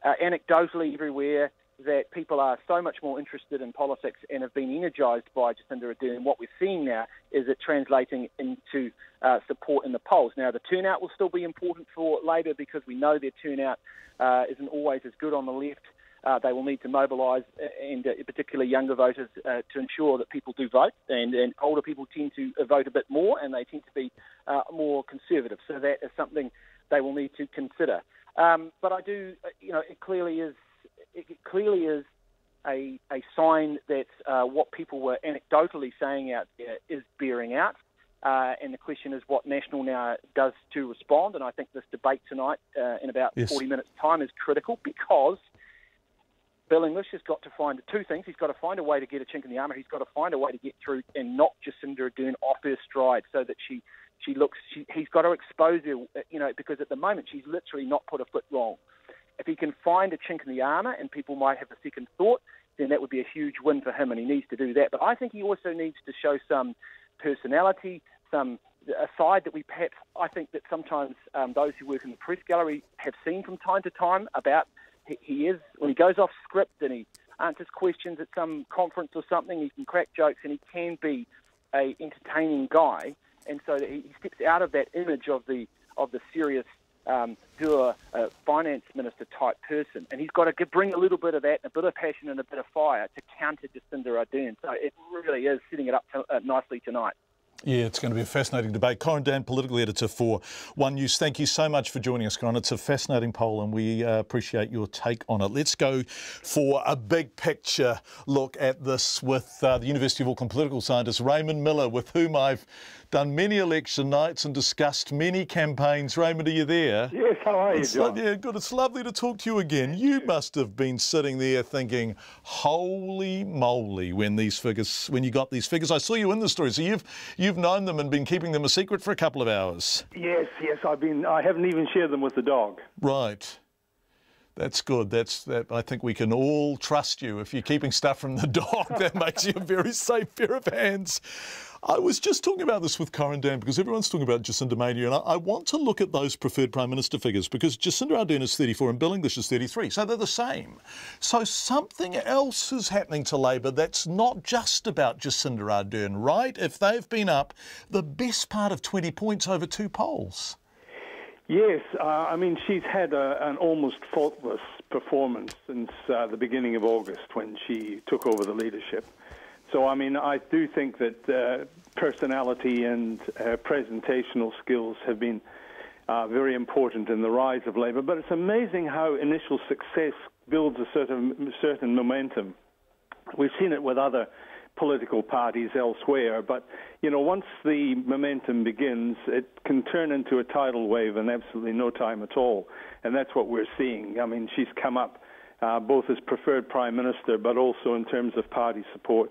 S14: anecdotally everywhere, that people are so much more interested in politics and have been energised by Jacinda Ardern. And what we're seeing now is it translating into support in the polls. Now, the turnout will still be important for Labor because we know their turnout isn't always as good on the left They will need to mobilise, and particularly younger voters, to ensure that people do vote. And older people tend to vote a bit more, and they tend to be more conservative. So that is something they will need to consider. But I do, it clearly is a sign that what people were anecdotally saying out there is bearing out. And the question is what National now does to respond. And I think this debate tonight in about 40 minutes' time is critical, because Bill English has got to find two things. He's got to find a way to get a chink in the armour. He's got to find a way to get through and knock Jacinda Ardern off her stride so that he's got to expose her, because at the moment she's literally not put a foot wrong. If he can find a chink in the armour and people might have a second thought, then that would be a huge win for him, and he needs to do that. But I think he also needs to show some personality, a side that I think that sometimes those who work in the press gallery have seen from time to time about he is, when he goes off script and he answers questions at some conference or something, he can crack jokes and he can be a entertaining guy, and so that he steps out of that image of the serious dour finance minister type person, and he's got to bring a little bit of that, a bit of passion and a bit of fire to counter Jacinda Ardern. So it really is setting it up nicely tonight.
S6: Yeah, it's going to be a fascinating debate. Corin Dan, political editor for One News. Thank you so much for joining us, Corin. It's a fascinating poll and we appreciate your take on it. Let's go for a big picture look at this with the University of Auckland political scientist Raymond Miller, with whom I've done many election nights and discussed many campaigns. Raymond, are you there?
S5: Yes, how are you, John?
S6: Yeah, good. It's lovely to talk to you again. You must have been sitting there thinking, holy moly, when you got these figures. I saw you in the story, so you've known them and been keeping them a secret for a couple of hours.
S5: Yes, I haven't even shared them with the dog.
S6: Right. That's good. I think we can all trust you. If you're keeping stuff from the dog, that makes you a very safe pair of hands. I was just talking about this with Corin Dan because everyone's talking about Jacinda Mania, and I want to look at those preferred Prime Minister figures because Jacinda Ardern is 34 and Bill English is 33, so they're the same. So something else is happening to Labour that's not just about Jacinda Ardern, right? If they've been up the best part of 20 points over two polls.
S5: Yes, she's had an almost faultless performance since the beginning of August when she took over the leadership. So, I do think that personality and presentational skills have been very important in the rise of Labour. But it's amazing how initial success builds a certain momentum. We've seen it with other political parties elsewhere, but once the momentum begins, it can turn into a tidal wave in absolutely no time at all, and that's what we're seeing. She's come up both as preferred Prime Minister, but also in terms of party support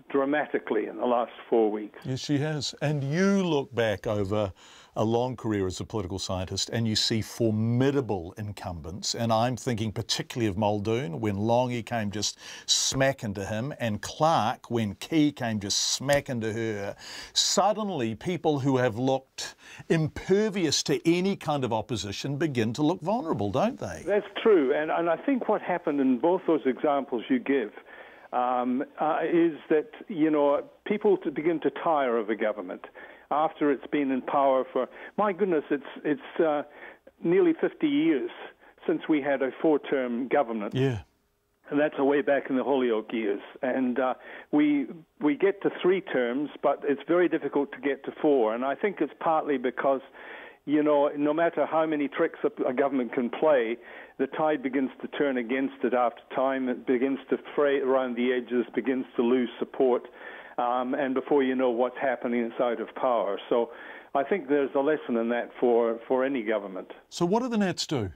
S5: dramatically in the last 4 weeks.
S6: Yes, she has. And you look back over a long career as a political scientist and you see formidable incumbents, and I'm thinking particularly of Muldoon when Longy came just smack into him, and Clark when Key came just smack into her. Suddenly people who have looked impervious to any kind of opposition begin to look vulnerable, don't they?
S5: That's true, and I think what happened in both those examples you give is that, people begin to tire of a government after it's been in power for, my goodness, it's nearly 50 years since we had a four-term government.
S6: Yeah.
S5: And that's way back in the Holyoake years. And we get to 3 terms, but it's very difficult to get to 4. And I think it's partly because, no matter how many tricks a government can play, the tide begins to turn against it after time. It begins to fray around the edges, begins to lose support, and before you know what's happening, it's out of power. So I think there's a lesson in that for any government.
S6: So what do the Nats do?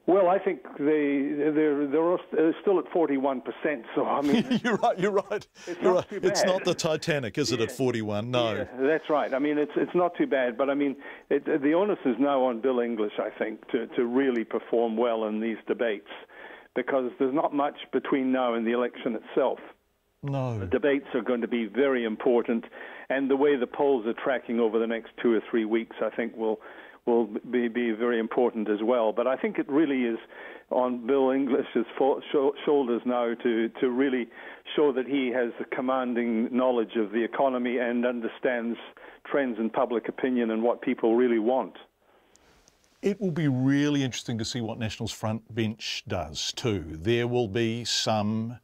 S5: Well, I think they're still at 41%. So
S6: you're right. It's not the Titanic, is it? At 41? No.
S5: Yeah, that's right. It's not too bad. But the onus is now on Bill English, I think, to really perform well in these debates, because there's not much between now and the election itself.
S6: No.
S5: The debates are going to be very important, and the way the polls are tracking over the next 2 or 3 weeks, I think, will be very important as well. But I think it really is on Bill English's shoulders now to really show that he has a commanding knowledge of the economy and understands trends in public opinion and what people really want.
S6: It will be really interesting to see what National's front bench does too. There will be some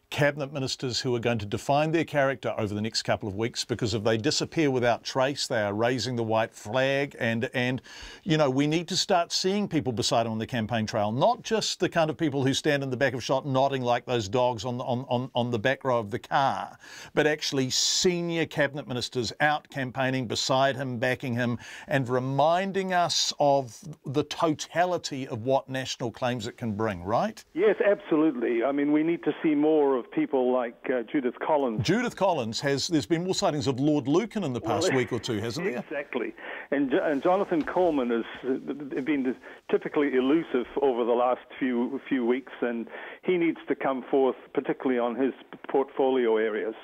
S6: cabinet ministers who are going to define their character over the next couple of weeks, because if they disappear without trace, they are raising the white flag, and you know, we need to start seeing people beside them on the campaign trail, not just the kind of people who stand in the back of shot nodding like those dogs on the back row of the car, but actually senior cabinet ministers out campaigning beside him, backing him, and reminding us of the totality of what National claims it can bring, right?
S5: Yes, absolutely. I mean, we need to see more of people like Judith Collins.
S6: Judith Collins there's been more sightings of Lord Lucan in the past week or two, hasn't there?
S5: Exactly. And Jonathan Coleman has been typically elusive over the last few weeks, and he needs to come forth, particularly on his portfolio areas.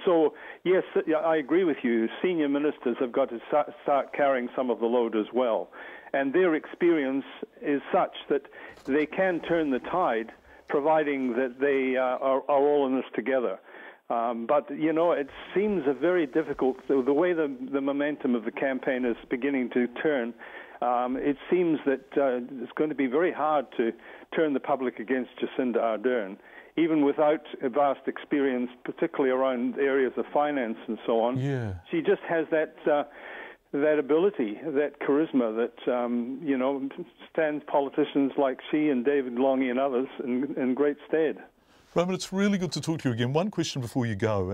S5: So, yes, I agree with you. Senior ministers have got to start carrying some of the load as well. And their experience is such that they can turn the tide, providing that they are all in this together. But, you know, it seems a very difficult, the way the momentum of the campaign is beginning to turn, it seems that it's going to be very hard to turn the public against Jacinda Ardern, even without a vast experience, particularly around areas of finance and so on.
S6: Yeah.
S5: She just has that ability, that charisma that, you know, stands politicians like she and David Longy and others in great stead.
S6: Roman, it's really good to talk to you again. One question before you go,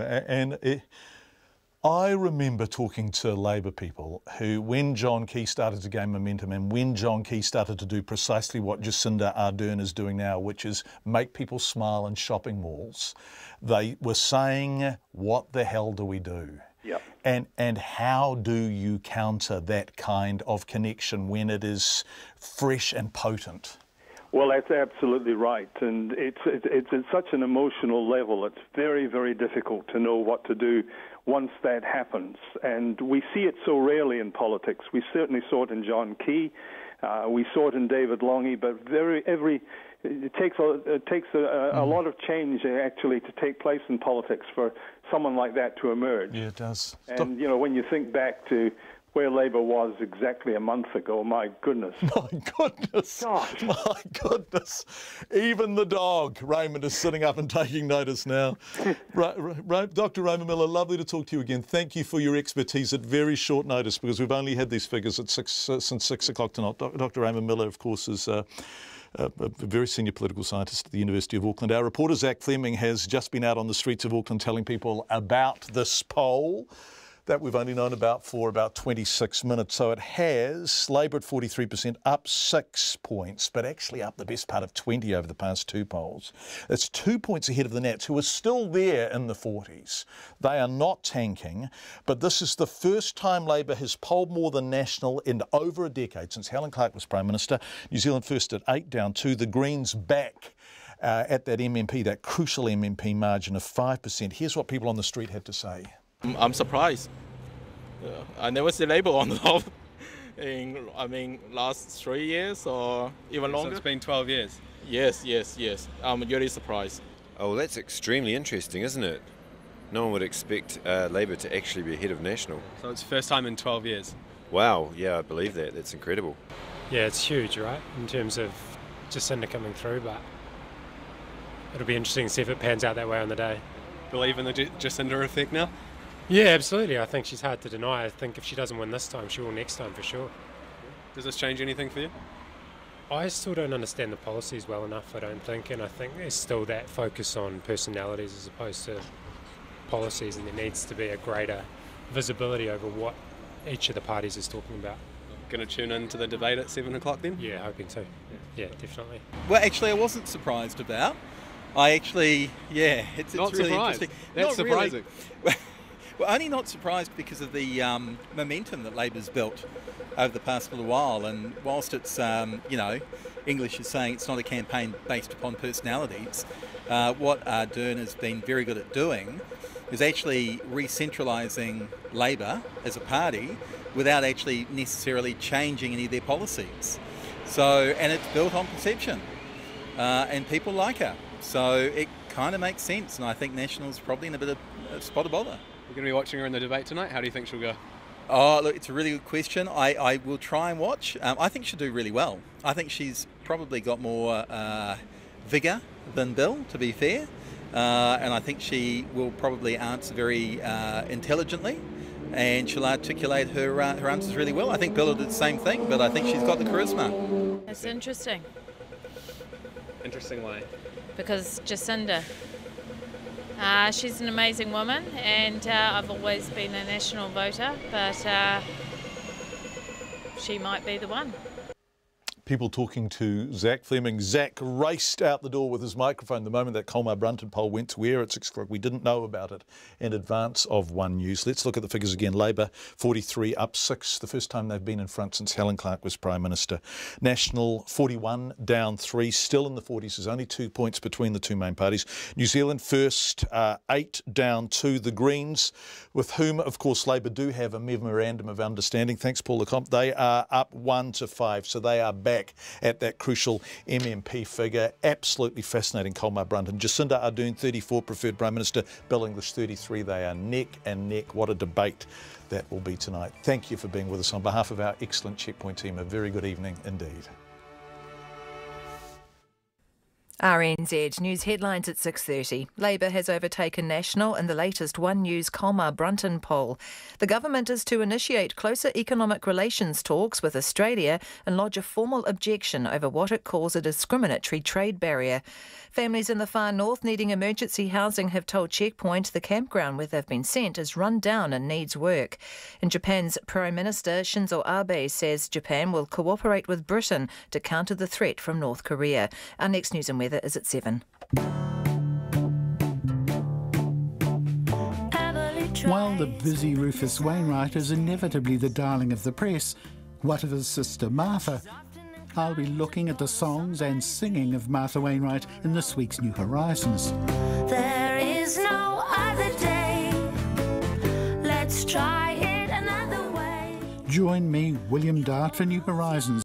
S6: I remember talking to Labor people who, when John Key started to gain momentum and when John Key started to do precisely what Jacinda Ardern is doing now, which is make people smile in shopping malls, they were saying, what the hell do we do?
S5: Yep.
S6: And how do you counter that kind of connection when it is fresh and potent?
S5: Well, that's absolutely right, and it's at such an emotional level. It's very, very difficult to know what to do once that happens, and we see it so rarely in politics. We certainly saw it in John Key, we saw it in David Longy, but it takes a lot of change actually to take place in politics for someone like that to emerge.
S6: Yeah, it does.
S5: And you know, when you think back to where Labor was exactly a month ago, my goodness.
S6: My goodness.
S5: Gosh.
S6: My goodness. Even the dog, Raymond, is sitting up and taking notice now. Dr. Raymond Miller, lovely to talk to you again. Thank you for your expertise at very short notice, because we've only had these figures at since 6 o'clock tonight. Dr. Raymond Miller, of course, is a very senior political scientist at the University of Auckland. Our reporter, Zach Fleming, has just been out on the streets of Auckland telling people about this poll that we've only known about for about 26 minutes. So it has Labor at 43%, up 6 points, but actually up the best part of 20 over the past two polls. It's 2 points ahead of the Nats, who are still there in the 40s. They are not tanking, but this is the first time Labor has polled more than National in over a decade, since Helen Clark was Prime Minister. New Zealand first at 8, down 2. The Greens back at that MMP, that crucial MMP margin of 5%. Here's what people on the street had to say.
S15: I'm surprised. I never see Labour on top in, last 3 years or even longer.
S16: So it's been 12 years?
S15: Yes. I'm really surprised.
S19: Oh, well, that's extremely interesting, isn't it? No one would expect Labour to actually be ahead of National.
S16: So it's first time in 12 years?
S19: Wow, yeah, I believe that. That's incredible.
S20: Yeah, it's huge, right, in terms of Jacinda coming through, but it'll be interesting to see if it pans out that way on the day.
S16: Believe in the Jacinda effect now?
S20: Yeah, absolutely. I think she's hard to deny. I think if she doesn't win this time, she will next time for sure.
S16: Does this change anything for you?
S20: I still don't understand the policies well enough, I don't think, and I think there's still that focus on personalities as opposed to policies, and there needs to be a greater visibility over what each of the parties is talking about.
S16: Going to tune into the debate at 7 o'clock then?
S20: Yeah, hoping to. Yeah, definitely.
S25: Well, actually, I wasn't surprised about. It's really interesting.
S16: That's surprising.
S25: Really. Well, only not surprised because of the momentum that Labor's built over the past little while. And whilst it's, English is saying it's not a campaign based upon personalities, what Ardern has been very good at doing is actually re-centralising Labor as a party without actually necessarily changing any of their policies. So, and it's built on perception, and people like her. So it kind of makes sense, and I think National's probably in a bit of a spot of bother.
S16: You're going to be watching her in the debate tonight. How do you think she'll go?
S25: Oh, look, it's a really good question. I will try and watch. I think she'll do really well. I think she's probably got more vigour than Bill, to be fair. And I think she will probably answer very intelligently, and she'll articulate her answers really well. I think Bill did the same thing, but I think she's got the charisma.
S4: That's interesting.
S16: Interesting way.
S4: Because Jacinda, she's an amazing woman, and I've always been a national voter, but she might be the one.
S6: People talking to Zach Fleming. Zach raced out the door with his microphone the moment that Colmar-Brunton poll went to air at 6 o'clock. We didn't know about it in advance of One News. Let's look at the figures again. Labor, 43, up 6, the first time they've been in front since Helen Clark was Prime Minister. National, 41, down 3, still in the 40s. There's only 2 points between the two main parties. New Zealand first, 8, down 2. The Greens, with whom, of course, Labor do have a memorandum of understanding. Thanks, Paul Lecomte. They are up 1 to 5, so they are back at that crucial MMP figure. Absolutely fascinating, Colmar-Brunton. Jacinda Ardern, 34, preferred Prime Minister. Bill English, 33. They are neck and neck. What a debate that will be tonight. Thank you for being with us. On behalf of our excellent Checkpoint team, a very good evening indeed.
S7: RNZ News headlines at 6:30. Labor has overtaken National in the latest One News Colmar-Brunton poll. The government is to initiate closer economic relations talks with Australia and lodge a formal objection over what it calls a discriminatory trade barrier. Families in the far north needing emergency housing have told Checkpoint the campground where they've been sent is run down and needs work. And Japan's Prime Minister Shinzo Abe says Japan will cooperate with Britain to counter the threat from North Korea. Our next news and weather is at 7.
S11: While the busy Rufus Wainwright is inevitably the darling of the press, what of his sister Martha? I'll be looking at the songs and singing of Martha Wainwright in this week's New Horizons.
S21: There is no other day. Let's try it another way.
S11: Join me, William Dart, for New Horizons.